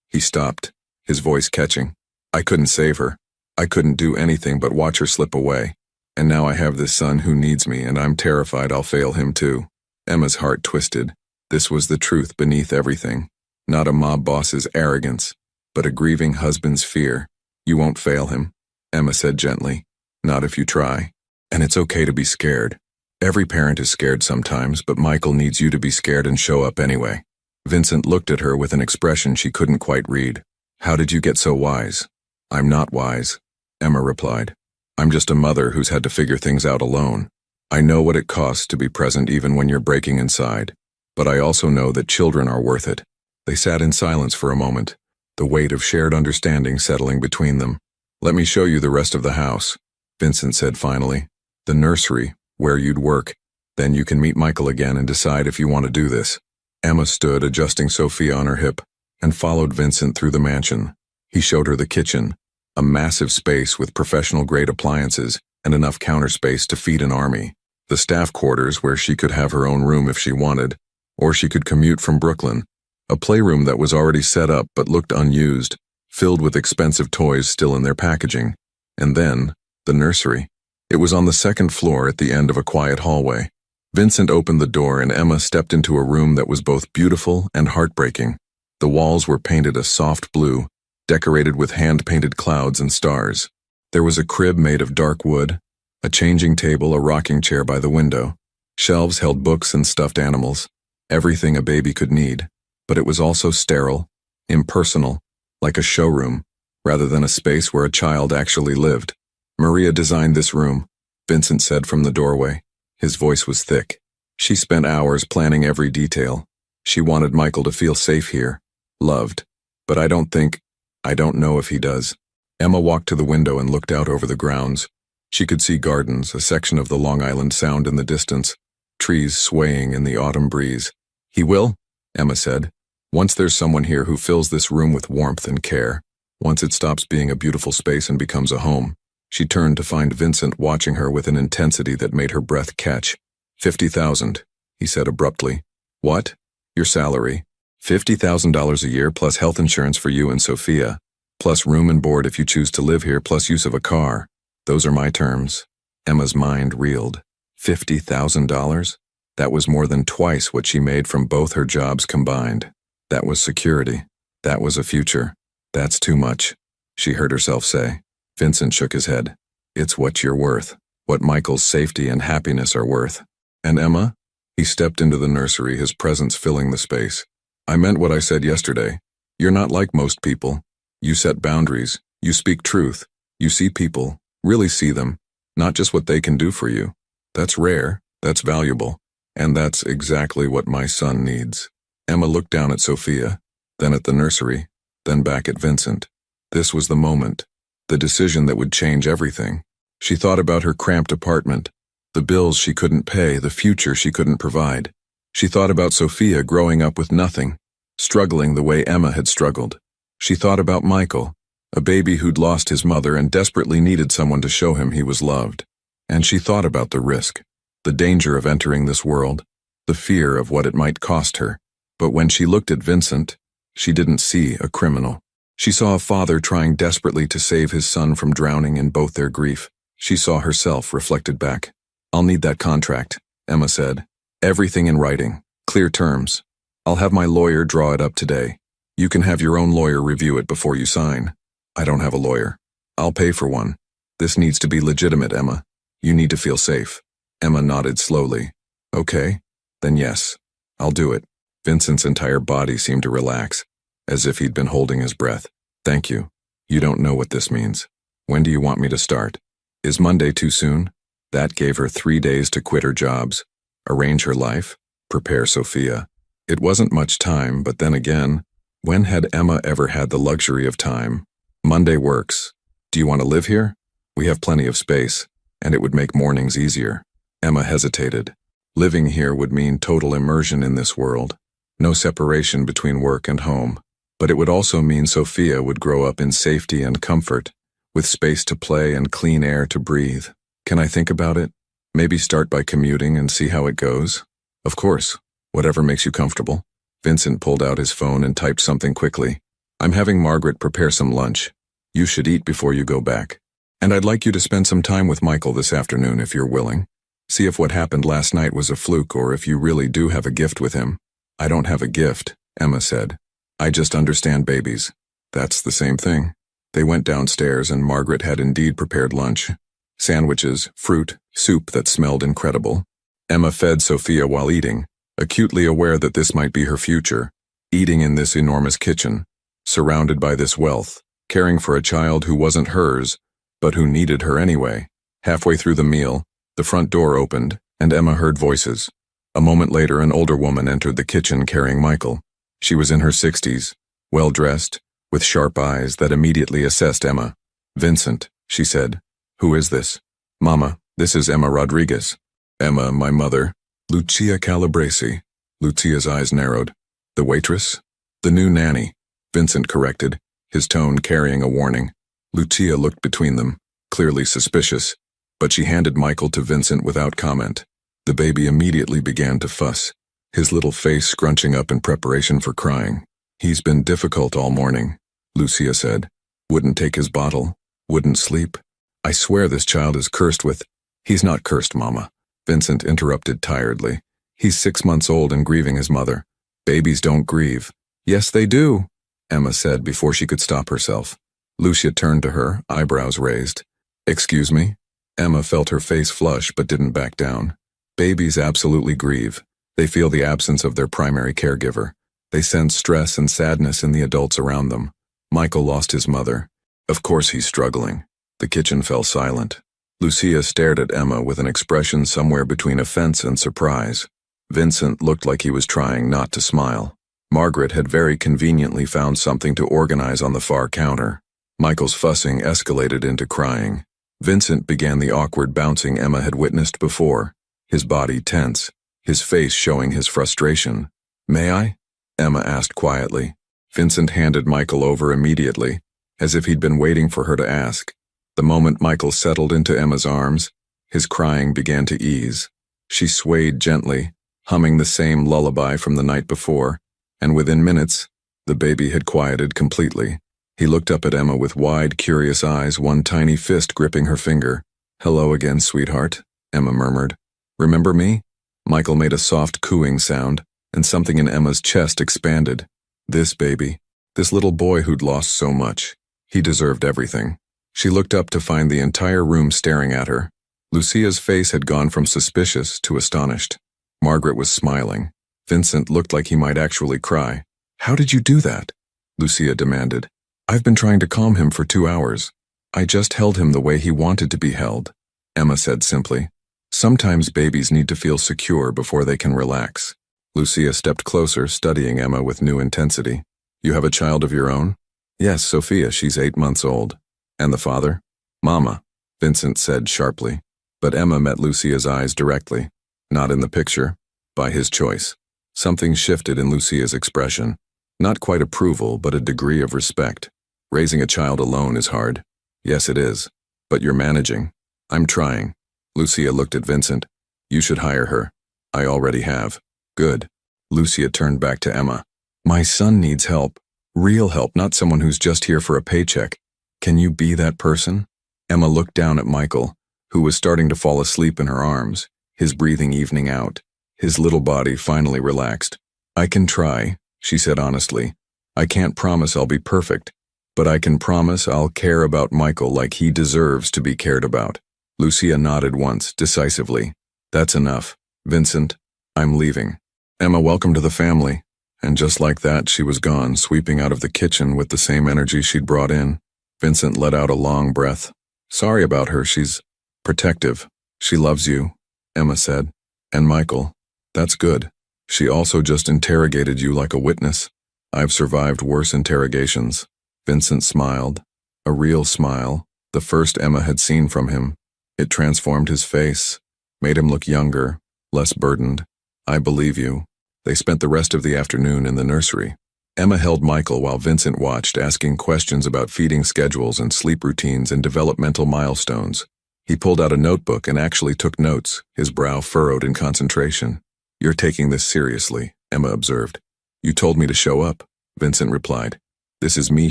He stopped, his voice catching. "I couldn't save her. I couldn't do anything but watch her slip away. And now I have this son who needs me, and I'm terrified I'll fail him too." Emma's heart twisted. This was the truth beneath everything. Not a mob boss's arrogance, but a grieving husband's fear. "You won't fail him," Emma said gently. "Not if you try. And it's okay to be scared. Every parent is scared sometimes, but Michael needs you to be scared and show up anyway." Vincent looked at her with an expression she couldn't quite read. "How did you get so wise?" "I'm not wise," Emma replied. "I'm just a mother who's had to figure things out alone. I know what it costs to be present even when you're breaking inside. But I also know that children are worth it." They sat in silence for a moment, the weight of shared understanding settling between them. "Let me show you the rest of the house," Vincent said finally. "The nursery, where you'd work. Then you can meet Michael again and decide if you want to do this." Emma stood, adjusting Sophia on her hip, and followed Vincent through the mansion. He showed her the kitchen, a massive space with professional-grade appliances and enough counter space to feed an army. The staff quarters, where she could have her own room if she wanted, or she could commute from Brooklyn. A playroom that was already set up but looked unused, filled with expensive toys still in their packaging. And then, the nursery. It was on the second floor at the end of a quiet hallway. Vincent opened the door and Emma stepped into a room that was both beautiful and heartbreaking. The walls were painted a soft blue, decorated with hand-painted clouds and stars. There was a crib made of dark wood, a changing table, a rocking chair by the window. Shelves held books and stuffed animals, everything a baby could need. But it was also sterile, impersonal, like a showroom, rather than a space where a child actually lived. Maria designed this room, Vincent said from the doorway. His voice was thick. She spent hours planning every detail. She wanted Michael to feel safe here, loved. But I don't know if he does. Emma walked to the window and looked out over the grounds. She could see gardens, a section of the Long Island Sound in the distance, trees swaying in the autumn breeze. He will, Emma said. Once there's someone here who fills this room with warmth and care. Once it stops being a beautiful space and becomes a home. She turned to find Vincent watching her with an intensity that made her breath catch. $50,000, he said abruptly. What? Your salary. $50,000 a year plus health insurance for you and Sophia, plus room and board if you choose to live here, plus use of a car. Those are my terms. Emma's mind reeled. $50,000? That was more than twice what she made from both her jobs combined. That was security. That was a future. That's too much, she heard herself say. Vincent shook his head. It's what you're worth, what Michael's safety and happiness are worth. And Emma? He stepped into the nursery, his presence filling the space. I meant what I said yesterday. You're not like most people. You set boundaries. You speak truth. You see people, really see them, not just what they can do for you. That's rare, that's valuable, and that's exactly what my son needs. Emma looked down at Sophia, then at the nursery, then back at Vincent. This was the moment. The decision that would change everything. She thought about her cramped apartment, the bills she couldn't pay, the future she couldn't provide. She thought about Sophia growing up with nothing, struggling the way Emma had struggled. She thought about Michael, a baby who'd lost his mother and desperately needed someone to show him he was loved. And she thought about the risk, the danger of entering this world, the fear of what it might cost her. But when she looked at Vincent, she didn't see a criminal. She saw a father trying desperately to save his son from drowning in both their grief. She saw herself reflected back. I'll need that contract, Emma said. Everything in writing, clear terms. I'll have my lawyer draw it up today. You can have your own lawyer review it before you sign. I don't have a lawyer. I'll pay for one. This needs to be legitimate, Emma. You need to feel safe. Emma nodded slowly. Okay, then yes, I'll do it. Vincent's entire body seemed to relax, as if he'd been holding his breath. Thank you. You don't know what this means. When do you want me to start? Is Monday too soon? That gave her 3 days to quit her jobs, arrange her life, prepare Sophia. It wasn't much time, but then again, when had Emma ever had the luxury of time? Monday works. Do you want to live here? We have plenty of space, and it would make mornings easier. Emma hesitated. Living here would mean total immersion in this world. No separation between work and home. But it would also mean Sophia would grow up in safety and comfort, with space to play and clean air to breathe. Can I think about it? Maybe start by commuting and see how it goes? Of course, whatever makes you comfortable. Vincent pulled out his phone and typed something quickly. I'm having Margaret prepare some lunch. You should eat before you go back. And I'd like you to spend some time with Michael this afternoon if you're willing. See if what happened last night was a fluke or if you really do have a gift with him. I don't have a gift, Emma said. I just understand babies. That's the same thing. They went downstairs and Margaret had indeed prepared lunch. Sandwiches, fruit, soup that smelled incredible. Emma fed Sophia while eating, acutely aware that this might be her future, eating in this enormous kitchen, surrounded by this wealth, caring for a child who wasn't hers, but who needed her anyway. Halfway through the meal, the front door opened, and Emma heard voices. A moment later, an older woman entered the kitchen carrying Michael. She was in her 60s, well-dressed, with sharp eyes that immediately assessed Emma. Vincent, she said. Who is this? Mama, this is Emma Rodriguez. Emma, my mother. Lucia Calabresi. Lucia's eyes narrowed. The waitress? The new nanny, Vincent corrected, his tone carrying a warning. Lucia looked between them, clearly suspicious, but she handed Michael to Vincent without comment. The baby immediately began to fuss, his little face scrunching up in preparation for crying. He's been difficult all morning, Lucia said. Wouldn't take his bottle, wouldn't sleep. I swear this child is cursed with— He's not cursed, Mama, Vincent interrupted tiredly. He's 6 months old and grieving his mother. Babies don't grieve. Yes, they do, Emma said before she could stop herself. Lucia turned to her, eyebrows raised. Excuse me? Emma felt her face flush but didn't back down. Babies absolutely grieve. They feel the absence of their primary caregiver. They sense stress and sadness in the adults around them. Michael lost his mother. Of course he's struggling. The kitchen fell silent. Lucia stared at Emma with an expression somewhere between offense and surprise. Vincent looked like he was trying not to smile. Margaret had very conveniently found something to organize on the far counter. Michael's fussing escalated into crying. Vincent began the awkward bouncing Emma had witnessed before, his body tense, his face showing his frustration. May I? Emma asked quietly. Vincent handed Michael over immediately, as if he'd been waiting for her to ask. The moment Michael settled into Emma's arms, his crying began to ease. She swayed gently, humming the same lullaby from the night before, and within minutes, the baby had quieted completely. He looked up at Emma with wide, curious eyes, one tiny fist gripping her finger. Hello again, sweetheart, Emma murmured. Remember me? Michael made a soft cooing sound, and something in Emma's chest expanded. This baby, this little boy who'd lost so much. He deserved everything. She looked up to find the entire room staring at her. Lucia's face had gone from suspicious to astonished. Margaret was smiling. Vincent looked like he might actually cry. How did you do that? Lucia demanded. I've been trying to calm him for 2 hours. I just held him the way he wanted to be held, Emma said simply. Sometimes babies need to feel secure before they can relax. Lucia stepped closer, studying Emma with new intensity. You have a child of your own? Yes, Sophia, she's 8 months old. And the father? Mama, Vincent said sharply. But Emma met Lucia's eyes directly. Not in the picture, by his choice. Something shifted in Lucia's expression. Not quite approval, but a degree of respect. Raising a child alone is hard. Yes, it is. But you're managing. I'm trying. Lucia looked at Vincent. You should hire her. I already have. Good. Lucia turned back to Emma. My son needs help. Real help, not someone who's just here for a paycheck. Can you be that person? Emma looked down at Michael, who was starting to fall asleep in her arms, his breathing evening out. His little body finally relaxed. I can try, she said honestly. I can't promise I'll be perfect, but I can promise I'll care about Michael like he deserves to be cared about. Lucia nodded once, decisively. That's enough. Vincent, I'm leaving. Emma welcomed to the family, and just like that she was gone, sweeping out of the kitchen with the same energy she'd brought in. Vincent let out a long breath. Sorry about her, she's protective. She loves you, Emma said. And Michael, that's good. She also just interrogated you like a witness. I've survived worse interrogations. Vincent smiled. A real smile, the first Emma had seen from him. It transformed his face, made him look younger, less burdened. I believe you. They spent the rest of the afternoon in the nursery. Emma held Michael while Vincent watched, asking questions about feeding schedules and sleep routines and developmental milestones. He pulled out a notebook and actually took notes, his brow furrowed in concentration. You're taking this seriously, Emma observed. You told me to show up, Vincent replied. This is me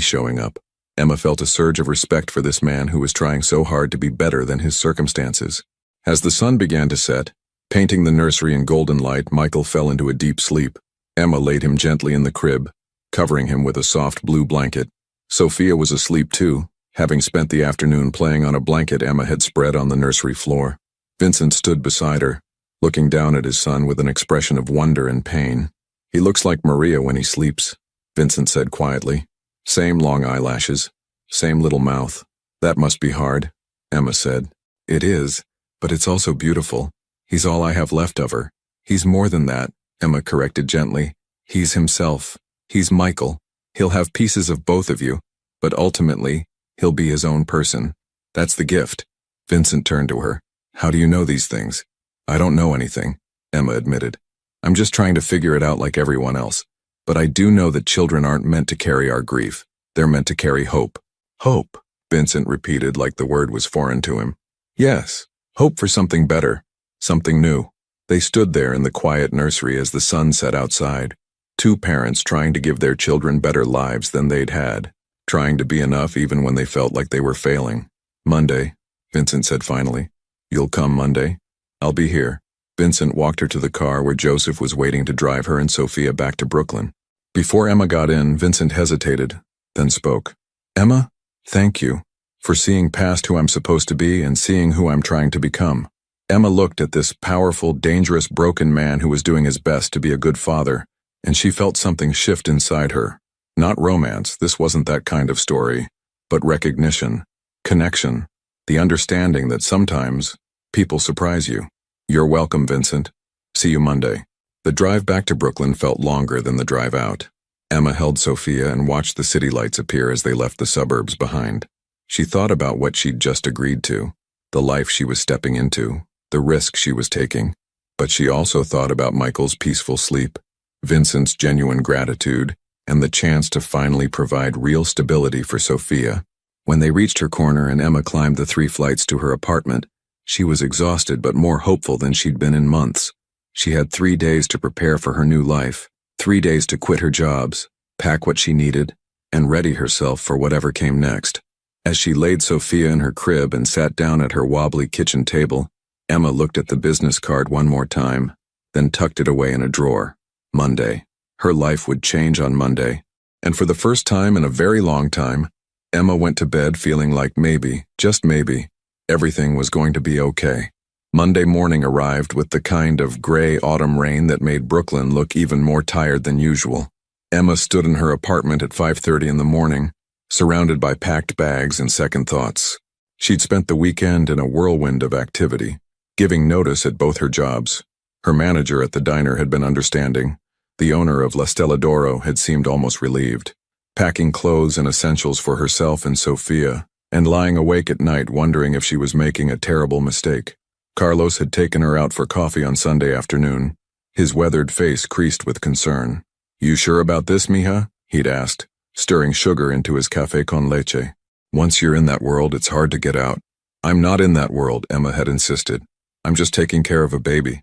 showing up. Emma felt a surge of respect for this man who was trying so hard to be better than his circumstances. As the sun began to set, painting the nursery in golden light, Michael fell into a deep sleep. Emma laid him gently in the crib, covering him with a soft blue blanket. Sophia was asleep too, having spent the afternoon playing on a blanket Emma had spread on the nursery floor. Vincent stood beside her, looking down at his son with an expression of wonder and pain. He looks like Maria when he sleeps, Vincent said quietly. Same long eyelashes, same little mouth. That must be hard, Emma said. It is, but it's also beautiful. He's all I have left of her. He's more than that, Emma corrected gently. He's himself. He's Michael. He'll have pieces of both of you, but ultimately, he'll be his own person. That's the gift. Vincent turned to her. How do you know these things? I don't know anything, Emma admitted. I'm just trying to figure it out like everyone else. But I do know that children aren't meant to carry our grief. They're meant to carry hope. Hope, Vincent repeated like the word was foreign to him. Yes, hope for something better, something new. They stood there in the quiet nursery as the sun set outside. Two parents trying to give their children better lives than they'd had. trying to be enough even when they felt like they were failing. Monday, Vincent said finally. You'll come Monday? I'll be here. Vincent walked her to the car where Joseph was waiting to drive her and Sophia back to Brooklyn. Before Emma got in, Vincent hesitated, then spoke. Emma, thank you for seeing past who I'm supposed to be and seeing who I'm trying to become. Emma looked at this powerful, dangerous, broken man who was doing his best to be a good father, and she felt something shift inside her. Not romance, this wasn't that kind of story, but recognition, connection, the understanding that sometimes people surprise you. You're welcome, Vincent. See you Monday. The drive back to Brooklyn felt longer than the drive out. Emma held Sophia and watched the city lights appear as they left the suburbs behind. She thought about what she'd just agreed to, the life she was stepping into, the risk she was taking. But she also thought about Michael's peaceful sleep, Vincent's genuine gratitude, and the chance to finally provide real stability for Sophia. When they reached her corner and Emma climbed the 3 flights to her apartment, she was exhausted but more hopeful than she'd been in months. She had 3 days to prepare for her new life, 3 days to quit her jobs, pack what she needed, and ready herself for whatever came next. As she laid Sophia in her crib and sat down at her wobbly kitchen table, Emma looked at the business card one more time, then tucked it away in a drawer. Monday. Her life would change on Monday. And for the first time in a very long time, Emma went to bed feeling like maybe, just maybe, everything was going to be okay. Monday morning arrived with the kind of gray autumn rain that made Brooklyn look even more tired than usual. Emma stood in her apartment at 5:30 in the morning, surrounded by packed bags and second thoughts. She'd spent the weekend in a whirlwind of activity, giving notice at both her jobs. Her manager at the diner had been understanding. The owner of La Stella d'Oro had seemed almost relieved, packing clothes and essentials for herself and Sophia, and lying awake at night wondering if she was making a terrible mistake. Carlos had taken her out for coffee on Sunday afternoon, his weathered face creased with concern. You sure about this, mija? He'd asked, stirring sugar into his café con leche. Once you're in that world, it's hard to get out. I'm not in that world, Emma had insisted. I'm just taking care of a baby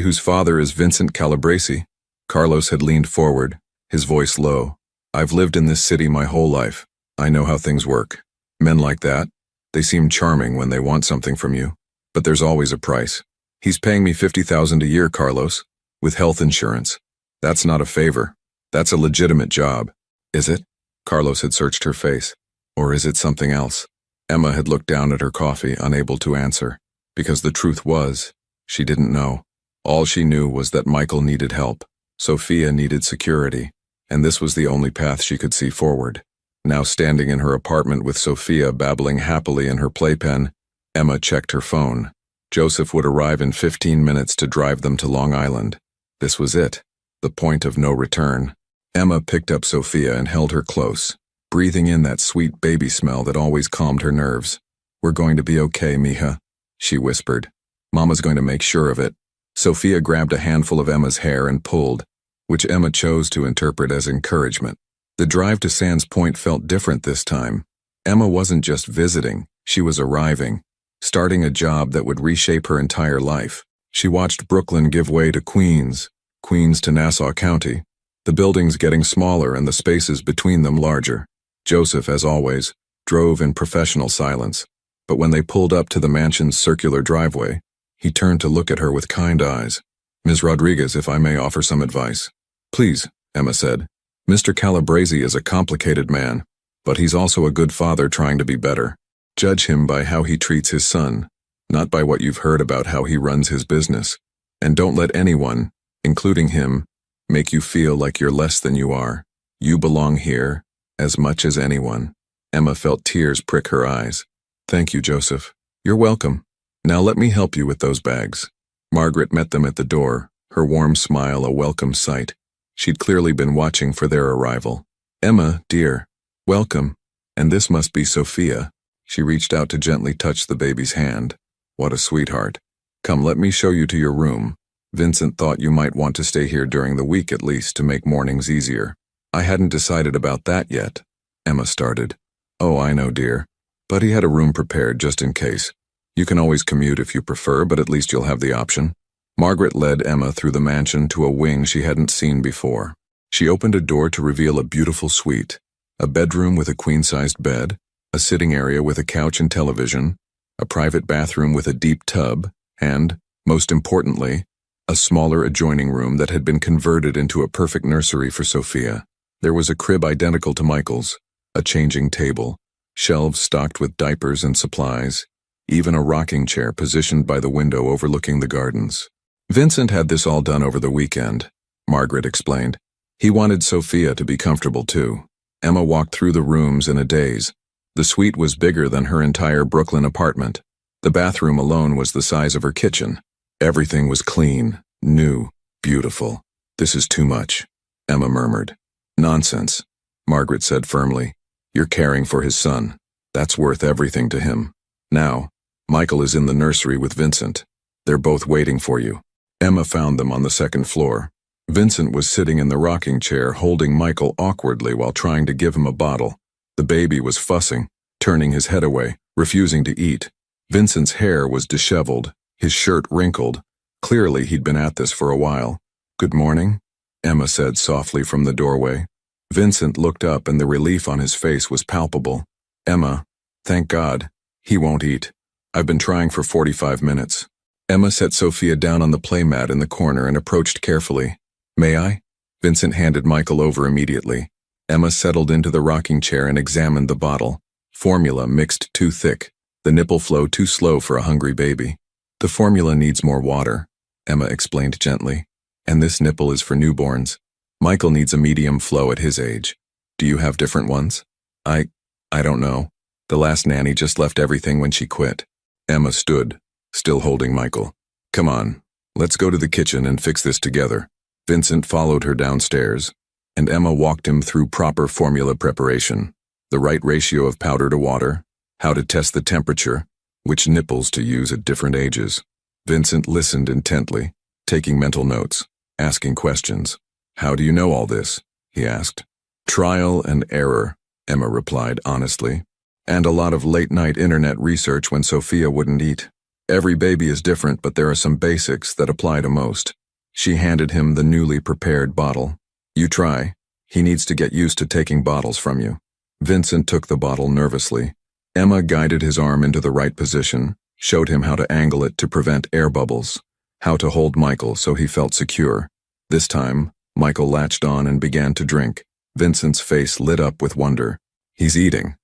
whose father is Vincent Calabresi. Carlos had leaned forward, his voice low. I've lived in this city my whole life. I know how things work. Men like that, they seem charming when they want something from you. But there's always a price. He's paying me $50,000 a year, Carlos, with health insurance. That's not a favor. That's a legitimate job. Is it? Carlos had searched her face. Or is it something else? Emma had looked down at her coffee, unable to answer. Because the truth was, she didn't know. All she knew was that Michael needed help. Sophia needed security, and this was the only path she could see forward. Now standing in her apartment with Sophia babbling happily in her playpen, Emma checked her phone. Joseph would arrive in 15 minutes to drive them to Long Island. This was it, the point of no return. Emma picked up Sophia and held her close, breathing in that sweet baby smell that always calmed her nerves. We're going to be okay, mija, she whispered. Mama's going to make sure of it. Sophia grabbed a handful of Emma's hair and pulled, which Emma chose to interpret as encouragement. The drive to Sands Point felt different this time. Emma wasn't just visiting, she was arriving, starting a job that would reshape her entire life. She watched Brooklyn give way to Queens, Queens to Nassau County, the buildings getting smaller and the spaces between them larger. Joseph, as always, drove in professional silence, but when they pulled up to the mansion's circular driveway, he turned to look at her with kind eyes. Ms. Rodriguez, if I may offer some advice. Please, Emma said. Mr. Calabresi is a complicated man, but he's also a good father trying to be better. Judge him by how he treats his son, not by what you've heard about how he runs his business. And don't let anyone, including him, make you feel like you're less than you are. You belong here, as much as anyone. Emma felt tears prick her eyes. Thank you, Joseph. You're welcome. Now let me help you with those bags. Margaret met them at the door, her warm smile a welcome sight. She'd clearly been watching for their arrival. Emma, dear, welcome. And this must be Sophia. She reached out to gently touch the baby's hand. What a sweetheart. Come, let me show you to your room. Vincent thought you might want to stay here during the week at least to make mornings easier. I hadn't decided about that yet. Emma started. Oh, I know, dear. But he had a room prepared just in case. You can always commute if you prefer, but at least you'll have the option. Margaret led Emma through the mansion to a wing she hadn't seen before. She opened a door to reveal a beautiful suite. A bedroom with a queen-sized bed, a sitting area with a couch and television, a private bathroom with a deep tub, and, most importantly, a smaller adjoining room that had been converted into a perfect nursery for Sophia. There was a crib identical to Michael's, a changing table, shelves stocked with diapers and supplies, even a rocking chair positioned by the window overlooking the gardens. Vincent had this all done over the weekend, Margaret explained. He wanted Sophia to be comfortable too. Emma walked through the rooms in a daze. The suite was bigger than her entire Brooklyn apartment. The bathroom alone was the size of her kitchen. Everything was clean, new, beautiful. "This is too much," Emma murmured. "Nonsense," Margaret said firmly. "You're caring for his son. That's worth everything to him. Now, Michael is in the nursery with Vincent. They're both waiting for you." Emma found them on the second floor. Vincent was sitting in the rocking chair holding Michael awkwardly while trying to give him a bottle. The baby was fussing, turning his head away, refusing to eat. Vincent's hair was disheveled, his shirt wrinkled. Clearly he'd been at this for a while. "Good morning," Emma said softly from the doorway. Vincent looked up and the relief on his face was palpable. "Emma, thank God. He won't eat. I've been trying for 45 minutes." Emma set Sophia down on the playmat in the corner and approached carefully. "May I?" Vincent handed Michael over immediately. Emma settled into the rocking chair and examined the bottle. Formula mixed too thick, the nipple flow too slow for a hungry baby. "The formula needs more water," Emma explained gently. "And this nipple is for newborns. Michael needs a medium flow at his age. Do you have different ones?" I don't know. The last nanny just left everything when she quit." Emma stood, still holding Michael. "Come on, let's go to the kitchen and fix this together." Vincent followed her downstairs, and Emma walked him through proper formula preparation, the right ratio of powder to water, how to test the temperature, which nipples to use at different ages. Vincent listened intently, taking mental notes, asking questions. "How do you know all this?" he asked. "Trial and error," Emma replied honestly, "and a lot of late-night internet research when Sophia wouldn't eat. Every baby is different, but there are some basics that apply to most." She handed him the newly prepared bottle. "You try. He needs to get used to taking bottles from you." Vincent took the bottle nervously. Emma guided his arm into the right position, showed him how to angle it to prevent air bubbles, how to hold Michael so he felt secure. This time, Michael latched on and began to drink. Vincent's face lit up with wonder. He's eating,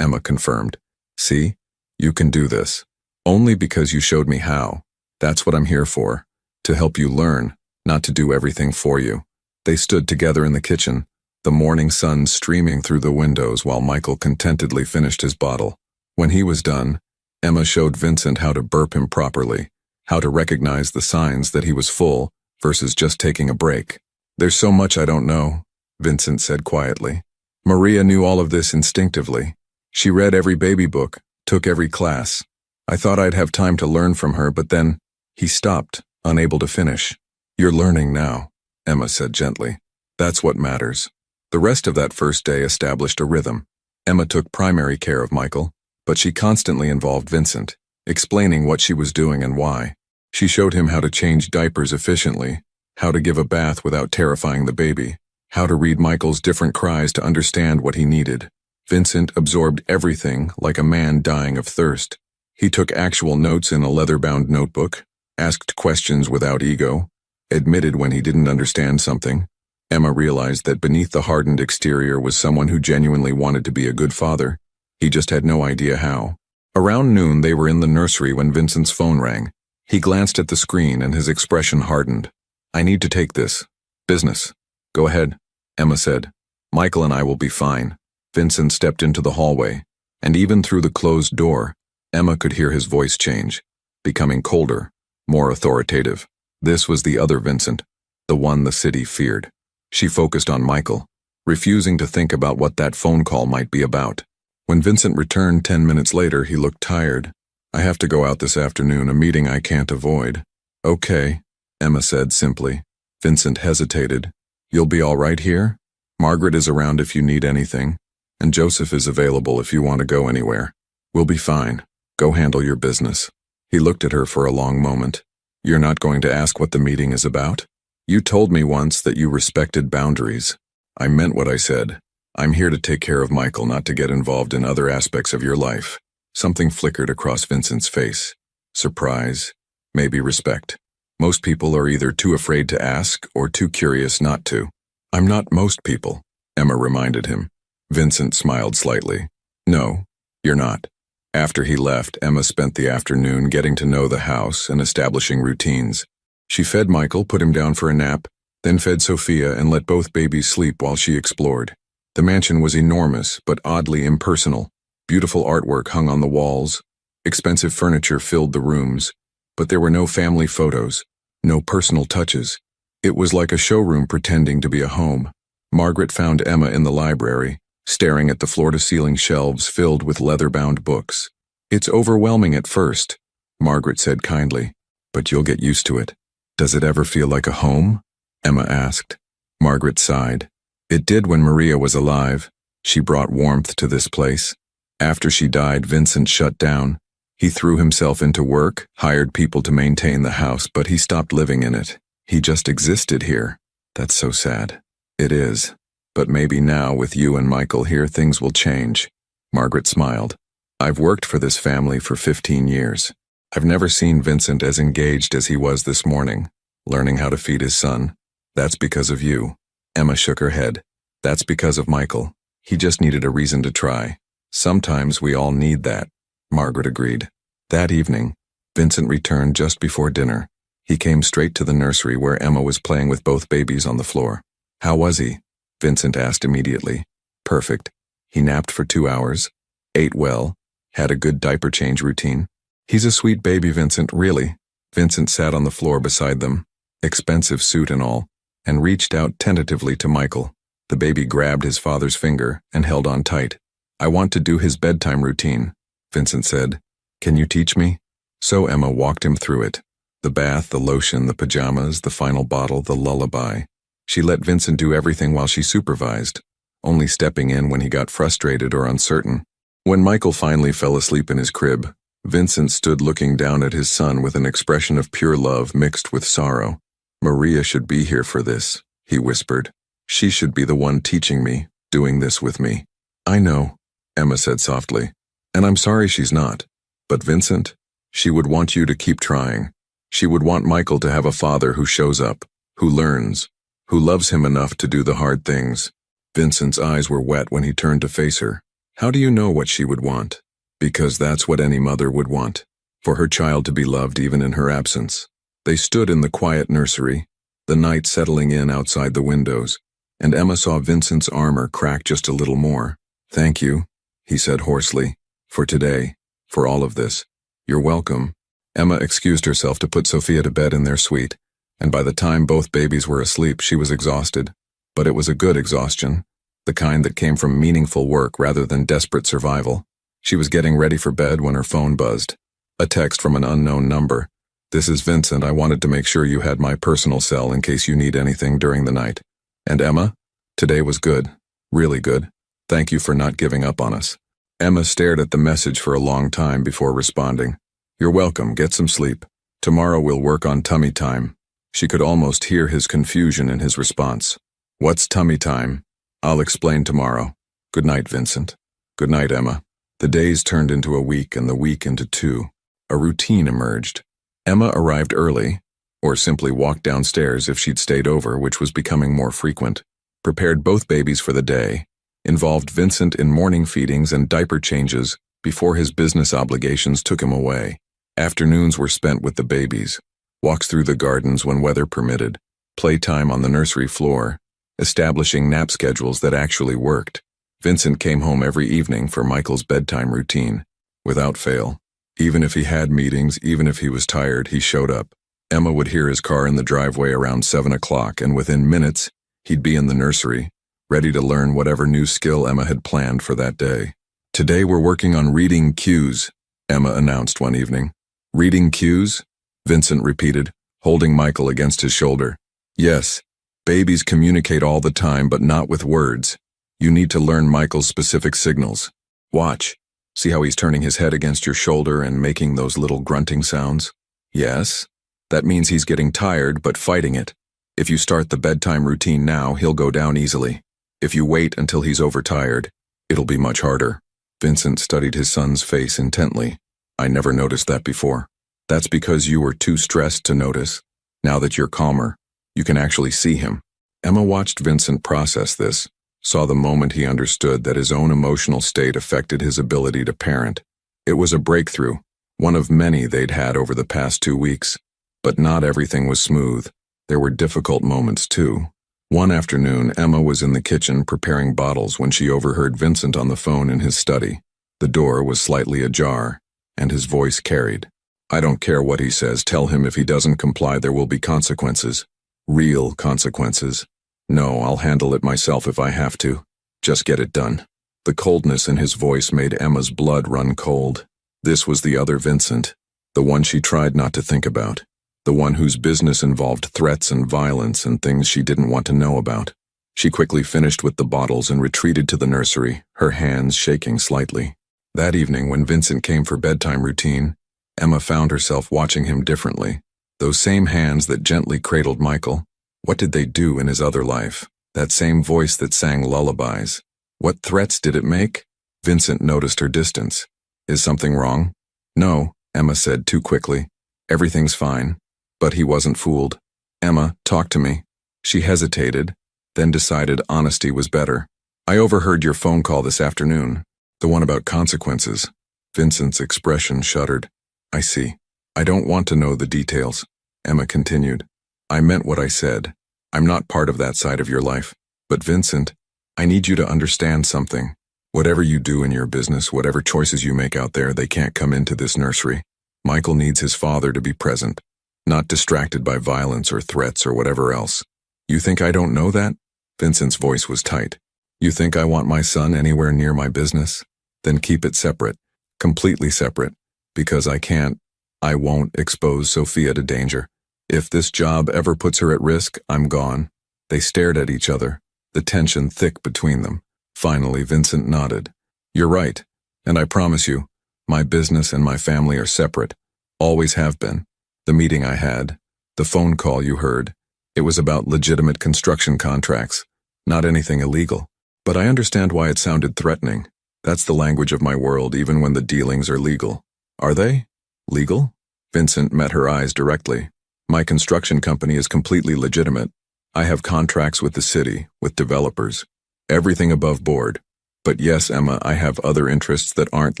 Emma confirmed. "See? You can do this. Only because you showed me how. That's what I'm here for. To help you learn, not to do everything for you." They stood together in the kitchen, the morning sun streaming through the windows while Michael contentedly finished his bottle. When he was done, Emma showed Vincent how to burp him properly, how to recognize the signs that he was full versus just taking a break. "There's so much I don't know," Vincent said quietly. "Maria knew all of this instinctively. She read every baby book, took every class. I thought I'd have time to learn from her, but then..." He stopped, unable to finish. "You're learning now," Emma said gently. "That's what matters." The rest of that first day established a rhythm. Emma took primary care of Michael, but she constantly involved Vincent, explaining what she was doing and why. She showed him how to change diapers efficiently, how to give a bath without terrifying the baby, how to read Michael's different cries to understand what he needed. Vincent absorbed everything like a man dying of thirst. He took actual notes in a leather-bound notebook, asked questions without ego, admitted when he didn't understand something. Emma realized that beneath the hardened exterior was someone who genuinely wanted to be a good father. He just had no idea how. Around noon, they were in the nursery when Vincent's phone rang. He glanced at the screen and his expression hardened. "I need to take this. Business." "Go ahead," Emma said. "Michael and I will be fine." Vincent stepped into the hallway, and even through the closed door, Emma could hear his voice change, becoming colder, more authoritative. This was the other Vincent, the one the city feared. She focused on Michael, refusing to think about what that phone call might be about. When Vincent returned 10 minutes later, he looked tired. "I have to go out this afternoon, a meeting I can't avoid." "Okay," Emma said simply. Vincent hesitated. "You'll be all right here? Margaret is around if you need anything, and Joseph is available if you want to go anywhere. We'll be fine. Go handle your business." He looked at her for a long moment. "You're not going to ask what the meeting is about? You told me once that you respected boundaries." "I meant what I said," I'm here to take care of Michael, not to get involved in other aspects of your life. Something flickered across Vincent's face. Surprise, maybe respect. Most people are either too afraid to ask or too curious not to. I'm not most people, Emma reminded him. Vincent smiled slightly. No, you're not. After he left, Emma spent the afternoon getting to know the house and establishing routines. She fed Michael, put him down for a nap, then fed Sophia and let both babies sleep while she explored. The mansion was enormous, but oddly impersonal. Beautiful artwork hung on the walls. Expensive furniture filled the rooms, but there were no family photos, no personal touches. It was like a showroom pretending to be a home. Margaret found Emma in the library, staring at the floor-to-ceiling shelves filled with leather-bound books. It's overwhelming at first, Margaret said kindly, but you'll get used to it. Does it ever feel like a home? Emma asked. Margaret sighed. It did when Maria was alive. She brought warmth to this place. After she died, Vincent shut down. He threw himself into work, hired people to maintain the house, but he stopped living in it. He just existed here. That's so sad. It is. But maybe now, with you and Michael here, things will change. Margaret smiled. I've worked for this family for 15 years. I've never seen Vincent as engaged as he was this morning, learning how to feed his son. That's because of you. Emma shook her head. That's because of Michael. He just needed a reason to try. Sometimes we all need that, Margaret agreed. That evening, Vincent returned just before dinner. He came straight to the nursery where Emma was playing with both babies on the floor. How was he? Vincent asked immediately. Perfect. He napped for 2 hours, ate well, had a good diaper change routine. He's a sweet baby, Vincent, really. Vincent sat on the floor beside them, expensive suit and all, and reached out tentatively to Michael. The baby grabbed his father's finger and held on tight. I want to do his bedtime routine, Vincent said. Can you teach me? So Emma walked him through it. The bath, the lotion, the pajamas, the final bottle, the lullaby. She let Vincent do everything while she supervised, only stepping in when he got frustrated or uncertain. When Michael finally fell asleep in his crib, Vincent stood looking down at his son with an expression of pure love mixed with sorrow. Maria should be here for this, he whispered. She should be the one teaching me, doing this with me. I know, Emma said softly, and I'm sorry she's not. But Vincent, she would want you to keep trying. She would want Michael to have a father who shows up, who learns, who loves him enough to do the hard things. Vincent's eyes were wet when he turned to face her. How do you know what she would want? Because that's what any mother would want, for her child to be loved even in her absence. They stood in the quiet nursery, the night settling in outside the windows, and Emma saw Vincent's armor crack just a little more. Thank you, he said hoarsely, for today, for all of this. You're welcome. Emma excused herself to put Sophia to bed in their suite, and by the time both babies were asleep, she was exhausted. But it was a good exhaustion, the kind that came from meaningful work rather than desperate survival. She was getting ready for bed when her phone buzzed. A text from an unknown number. This is Vincent. I wanted to make sure you had my personal cell in case you need anything during the night. And Emma? Today was good. Really good. Thank you for not giving up on us. Emma stared at the message for a long time before responding. You're welcome. Get some sleep. Tomorrow we'll work on tummy time. She could almost hear his confusion in his response. What's tummy time? I'll explain tomorrow. Good night, Vincent. Good night, Emma. The days turned into a week and the week into 2. A routine emerged. Emma arrived early, or simply walked downstairs if she'd stayed over, which was becoming more frequent, prepared both babies for the day, involved Vincent in morning feedings and diaper changes before his business obligations took him away. Afternoons were spent with the babies, walks through the gardens when weather permitted, playtime on the nursery floor, establishing nap schedules that actually worked. Vincent came home every evening for Michael's bedtime routine, without fail. Even if he had meetings, even if he was tired, he showed up. Emma would hear his car in the driveway around 7 o'clock, and within minutes, he'd be in the nursery, ready to learn whatever new skill Emma had planned for that day. Today we're working on reading cues, Emma announced one evening. Reading cues? Vincent repeated, holding Michael against his shoulder. Yes, babies communicate all the time, but not with words. You need to learn Michael's specific signals. Watch. See how he's turning his head against your shoulder and making those little grunting sounds? Yes. That means he's getting tired but fighting it. If you start the bedtime routine now, he'll go down easily. If you wait until he's overtired, it'll be much harder. Vincent studied his son's face intently. I never noticed that before. That's because you were too stressed to notice. Now that you're calmer, you can actually see him. Emma watched Vincent process this, saw the moment he understood that his own emotional state affected his ability to parent. It was a breakthrough, one of many they'd had over the past 2 weeks. But not everything was smooth. There were difficult moments too. One afternoon, Emma was in the kitchen preparing bottles when she overheard Vincent on the phone in his study. The door was slightly ajar, and his voice carried. I don't care what he says, tell him if he doesn't comply there will be consequences. Real consequences. No, I'll handle it myself if I have to. Just get it done. The coldness in his voice made Emma's blood run cold. This was the other Vincent, the one she tried not to think about. The one whose business involved threats and violence and things she didn't want to know about. She quickly finished with the bottles and retreated to the nursery, her hands shaking slightly. That evening, when Vincent came for bedtime routine, Emma found herself watching him differently. Those same hands that gently cradled Michael. What did they do in his other life? That same voice that sang lullabies. What threats did it make? Vincent noticed her distance. Is something wrong? No, Emma said too quickly. Everything's fine. But he wasn't fooled. Emma, talk to me. She hesitated, then decided honesty was better. I overheard your phone call this afternoon, the one about consequences. Vincent's expression shuddered. I see. I don't want to know the details, Emma continued. I meant what I said. I'm not part of that side of your life. But Vincent, I need you to understand something. Whatever you do in your business, whatever choices you make out there, they can't come into this nursery. Michael needs his father to be present, not distracted by violence or threats or whatever else. You think I don't know that? Vincent's voice was tight. You think I want my son anywhere near my business? Then keep it separate, completely separate, because I won't expose Sophia to danger. If this job ever puts her at risk, I'm gone. They stared at each other, the tension thick between them. Finally, Vincent nodded. You're right, and I promise you, my business and my family are separate, always have been. The meeting I had, the phone call you heard, it was about legitimate construction contracts, not anything illegal. But I understand why it sounded threatening. That's the language of my world, even when the dealings are legal. Are they? Legal? Vincent met her eyes directly. My construction company is completely legitimate. I have contracts with the city, with developers. Everything above board. But yes, Emma, I have other interests that aren't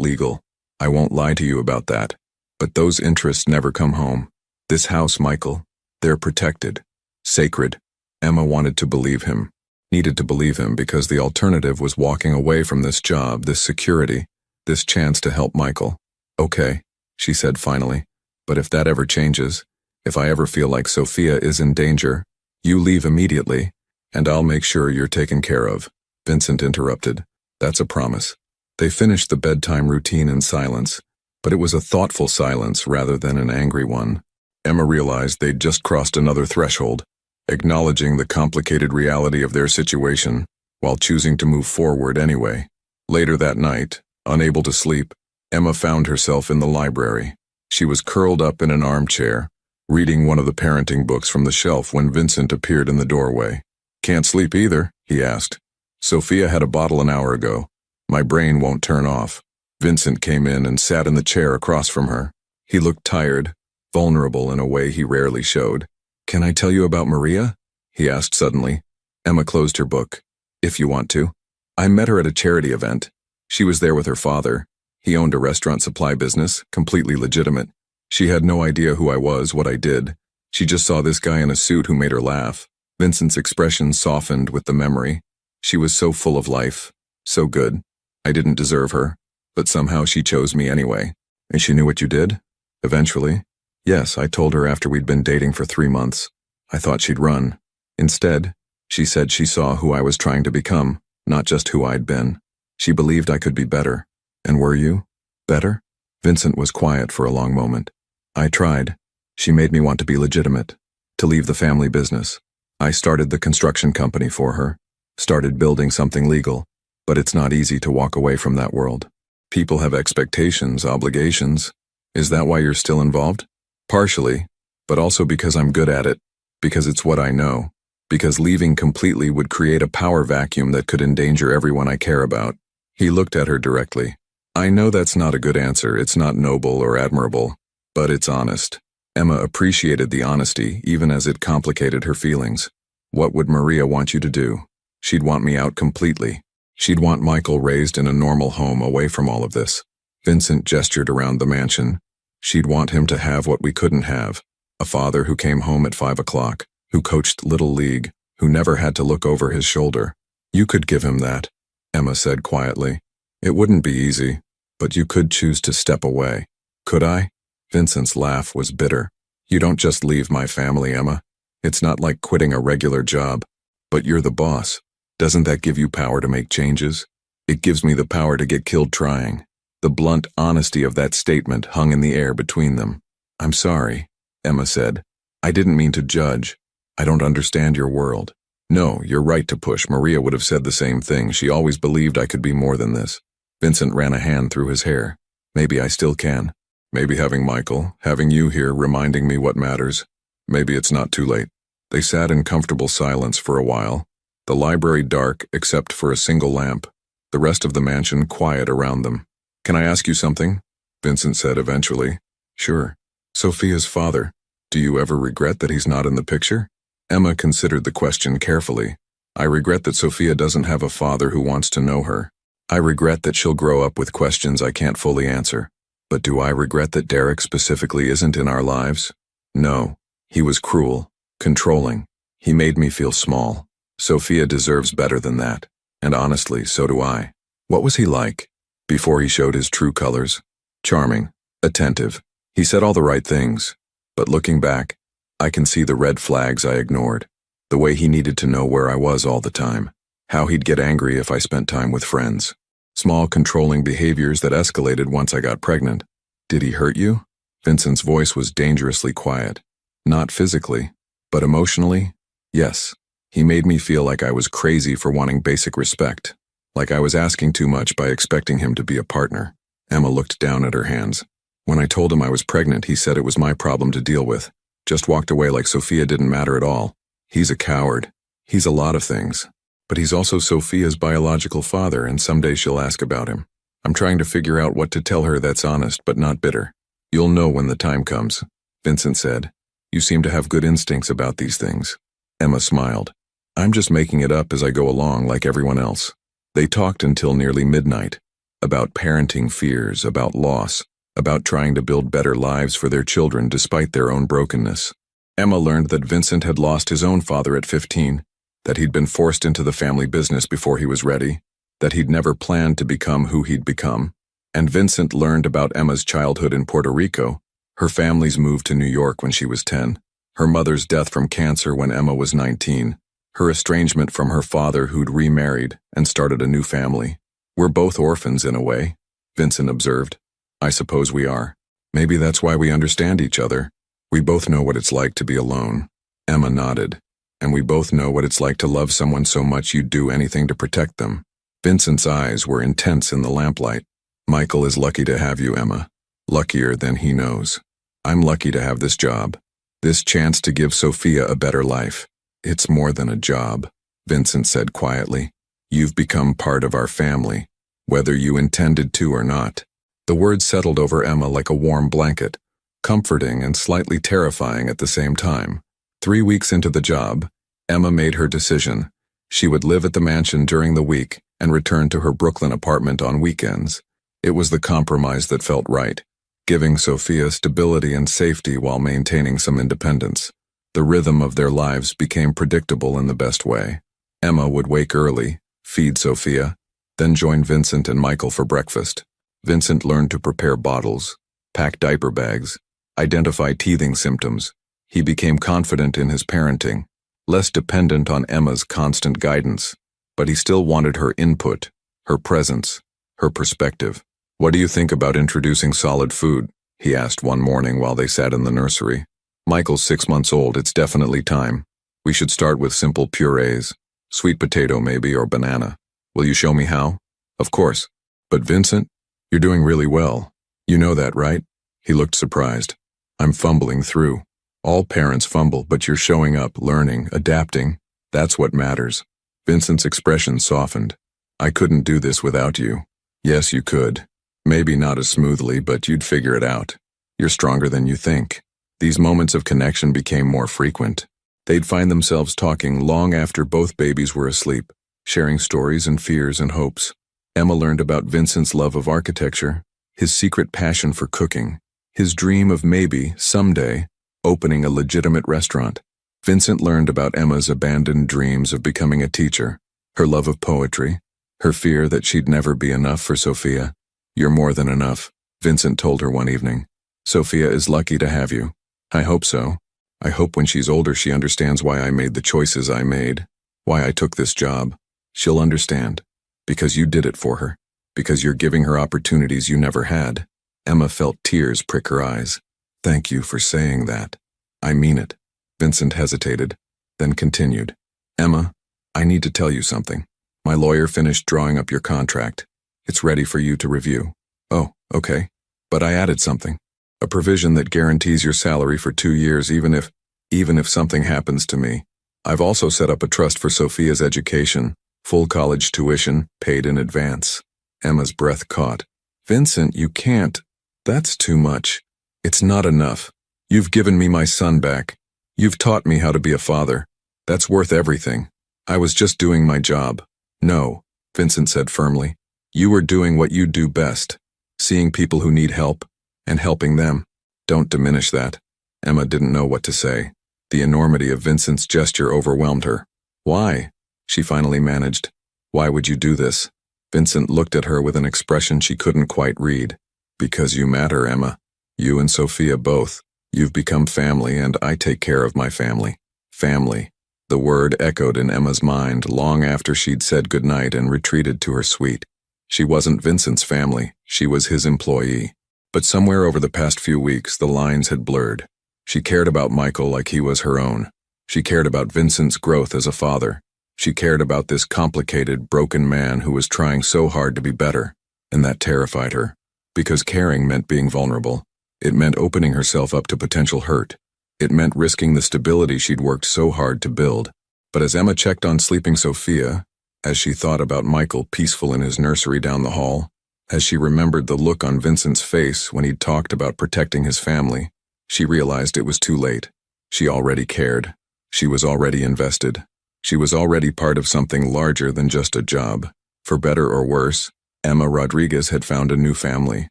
legal. I won't lie to you about that. But those interests never come home. This house, Michael, they're protected. Sacred. Emma wanted to believe him. Needed to believe him because the alternative was walking away from this job, this security, this chance to help Michael. Okay, she said finally. But if that ever changes, if I ever feel like Sophia is in danger, you leave immediately, and I'll make sure you're taken care of. Vincent interrupted. That's a promise. They finished the bedtime routine in silence, but it was a thoughtful silence rather than an angry one. Emma realized they'd just crossed another threshold, acknowledging the complicated reality of their situation, while choosing to move forward anyway. Later that night, unable to sleep, Emma found herself in the library. She was curled up in an armchair, reading one of the parenting books from the shelf when Vincent appeared in the doorway. Can't sleep either, he asked. Sophia had a bottle an hour ago. My brain won't turn off. Vincent came in and sat in the chair across from her. He looked tired, vulnerable in a way he rarely showed. Can I tell you about Maria? He asked suddenly. Emma closed her book. If you want to. I met her at a charity event. She was there with her father. He owned a restaurant supply business, completely legitimate. She had no idea who I was, what I did. She just saw this guy in a suit who made her laugh. Vincent's expression softened with the memory. She was so full of life, so good. I didn't deserve her, but somehow she chose me anyway. And she knew what you did? Eventually. Yes, I told her after we'd been dating for 3 months. I thought she'd run. Instead, she said she saw who I was trying to become, not just who I'd been. She believed I could be better. And were you? Better? Vincent was quiet for a long moment. I tried. She made me want to be legitimate, to leave the family business. I started the construction company for her, started building something legal, but it's not easy to walk away from that world. People have expectations, obligations. Is that why you're still involved? Partially, but also because I'm good at it, because it's what I know, Because leaving completely would create a power vacuum that could endanger everyone I care about. He looked at her directly. I know that's not a good answer, it's not noble or admirable, but it's honest. Emma appreciated the honesty, even as it complicated her feelings. What would Maria want you to do? She'd want me out completely. She'd want Michael raised in a normal home away from all of this. Vincent gestured around the mansion. She'd want him to have what we couldn't have. A father who came home at 5 o'clock, who coached Little League, who never had to look over his shoulder. You could give him that, Emma said quietly. It wouldn't be easy, but you could choose to step away. Could I? Vincent's laugh was bitter. You don't just leave my family, Emma. It's not like quitting a regular job. But you're the boss. Doesn't that give you power to make changes? It gives me the power to get killed trying. The blunt honesty of that statement hung in the air between them. I'm sorry, Emma said. I didn't mean to judge. I don't understand your world. No, you're right to push. Maria would have said the same thing. She always believed I could be more than this. Vincent ran a hand through his hair. Maybe I still can. Maybe having Michael, having you here reminding me what matters. Maybe it's not too late. They sat in comfortable silence for a while. The library dark except for a single lamp. The rest of the mansion quiet around them. Can I ask you something? Vincent said eventually. Sure. Sophia's father. Do you ever regret that he's not in the picture? Emma considered the question carefully. I regret that Sophia doesn't have a father who wants to know her. I regret that she'll grow up with questions I can't fully answer. But do I regret that Derek specifically isn't in our lives? No. He was cruel, controlling. He made me feel small. Sophia deserves better than that. And honestly, so do I. What was he like? Before he showed his true colors? Charming, attentive. He said all the right things. But looking back, I can see the red flags I ignored. The way he needed to know where I was all the time. How he'd get angry if I spent time with friends. Small controlling behaviors that escalated once I got pregnant. Did he hurt you? Vincent's voice was dangerously quiet. Not physically, but emotionally? Yes. He made me feel like I was crazy for wanting basic respect. Like I was asking too much by expecting him to be a partner. Emma looked down at her hands. When I told him I was pregnant, he said it was my problem to deal with. Just walked away like Sophia didn't matter at all. He's a coward. He's a lot of things. But he's also Sophia's biological father, and someday she'll ask about him. I'm trying to figure out what to tell her that's honest but not bitter. You'll know when the time comes, Vincent said. You seem to have good instincts about these things. Emma smiled. I'm just making it up as I go along like everyone else. They talked until nearly midnight. About parenting fears, about loss, about trying to build better lives for their children despite their own brokenness. Emma learned that Vincent had lost his own father at 15, that he'd been forced into the family business before he was ready, that he'd never planned to become who he'd become. And Vincent learned about Emma's childhood in Puerto Rico, her family's move to New York when she was 10, her mother's death from cancer when Emma was 19, her estrangement from her father who'd remarried and started a new family. We're both orphans in a way, Vincent observed. I suppose we are. Maybe that's why we understand each other. We both know what it's like to be alone. Emma nodded. And we both know what it's like to love someone so much you'd do anything to protect them. Vincent's eyes were intense in the lamplight. Michael is lucky to have you, Emma. Luckier than he knows. I'm lucky to have this job. This chance to give Sophia a better life. It's more than a job, Vincent said quietly. You've become part of our family, whether you intended to or not. The words settled over Emma like a warm blanket, comforting and slightly terrifying at the same time. 3 weeks into the job, Emma made her decision. She would live at the mansion during the week and return to her Brooklyn apartment on weekends. It was the compromise that felt right, giving Sophia stability and safety while maintaining some independence. The rhythm of their lives became predictable in the best way. Emma would wake early, feed Sophia, then join Vincent and Michael for breakfast. Vincent learned to prepare bottles, pack diaper bags, identify teething symptoms. He became confident in his parenting, less dependent on Emma's constant guidance, but he still wanted her input, her presence, her perspective. What do you think about introducing solid food? He asked one morning while they sat in the nursery. Michael's 6 months old, it's definitely time. We should start with simple purees, sweet potato maybe or banana. Will you show me how? Of course. But Vincent, you're doing really well. You know that, right? He looked surprised. I'm fumbling through. All parents fumble, but you're showing up, learning, adapting. That's what matters. Vincent's expression softened. I couldn't do this without you. Yes, you could. Maybe not as smoothly, but you'd figure it out. You're stronger than you think. These moments of connection became more frequent. They'd find themselves talking long after both babies were asleep, sharing stories and fears and hopes. Emma learned about Vincent's love of architecture, his secret passion for cooking, his dream of maybe, someday, opening a legitimate restaurant. Vincent learned about Emma's abandoned dreams of becoming a teacher, her love of poetry, her fear that she'd never be enough for Sophia. You're more than enough, Vincent told her one evening. Sophia is lucky to have you. I hope so. I hope when she's older she understands why I made the choices I made, why I took this job. She'll understand. Because you did it for her. Because you're giving her opportunities you never had. Emma felt tears prick her eyes. Thank you for saying that. I mean it. Vincent hesitated, then continued. Emma, I need to tell you something. My lawyer finished drawing up your contract. It's ready for you to review. Oh, okay. But I added something. A provision that guarantees your salary for 2 years even if something happens to me. I've also set up a trust for Sophia's education, full college tuition, paid in advance. Emma's breath caught. Vincent, you can't. That's too much. It's not enough. You've given me my son back. You've taught me how to be a father. That's worth everything. I was just doing my job. No, Vincent said firmly. You were doing what you do best. Seeing people who need help, and helping them. Don't diminish that. Emma didn't know what to say. The enormity of Vincent's gesture overwhelmed her. Why? She finally managed. Why would you do this? Vincent looked at her with an expression she couldn't quite read. Because you matter, Emma. You and Sophia both. You've become family, and I take care of my family. Family. The word echoed in Emma's mind long after she'd said goodnight and retreated to her suite. She wasn't Vincent's family. She was his employee. But somewhere over the past few weeks, the lines had blurred. She cared about Michael like he was her own. She cared about Vincent's growth as a father. She cared about this complicated, broken man who was trying so hard to be better. And that terrified her. Because caring meant being vulnerable. It meant opening herself up to potential hurt. It meant risking the stability she'd worked so hard to build. But as Emma checked on sleeping Sophia, as she thought about Michael peaceful in his nursery down the hall, as she remembered the look on Vincent's face when he'd talked about protecting his family, she realized it was too late. She already cared. She was already invested. She was already part of something larger than just a job. For better or worse, Emma Rodriguez had found a new family.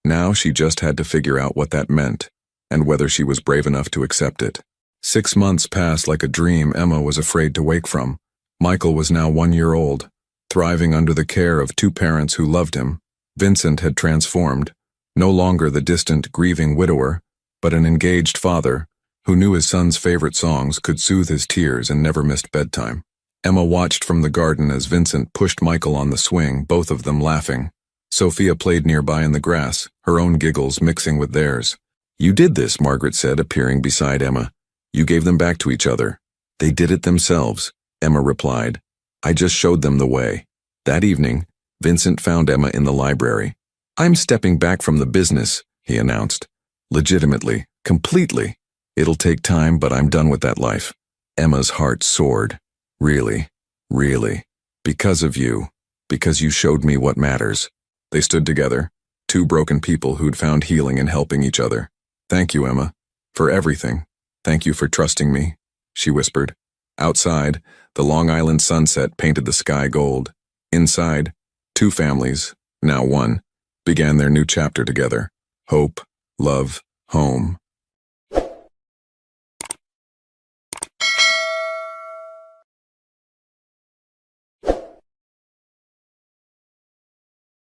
Now she just had to figure out what that meant, and whether she was brave enough to accept it. 6 months passed like a dream Emma was afraid to wake from. Michael was now 1 year old, thriving under the care of 2 parents who loved him. Vincent had transformed, no longer the distant, grieving widower, but an engaged father who knew his son's favorite songs, could soothe his tears, and never missed bedtime. Emma watched from the garden as Vincent pushed Michael on the swing, both of them laughing. Sophia played nearby in the grass, her own giggles mixing with theirs. You did this, Margaret said, appearing beside Emma. You gave them back to each other. They did it themselves, Emma replied. I just showed them the way. That evening, Vincent found Emma in the library. I'm stepping back from the business, he announced. Legitimately, completely. It'll take time, but I'm done with that life. Emma's heart soared. Really, really. Because of you. Because you showed me what matters. They stood together, 2 broken people who'd found healing in helping each other. Thank you, Emma. For everything. Thank you for trusting me, she whispered. Outside, the Long Island sunset painted the sky gold. Inside, 2 families, now one, began their new chapter together. Hope, love, home.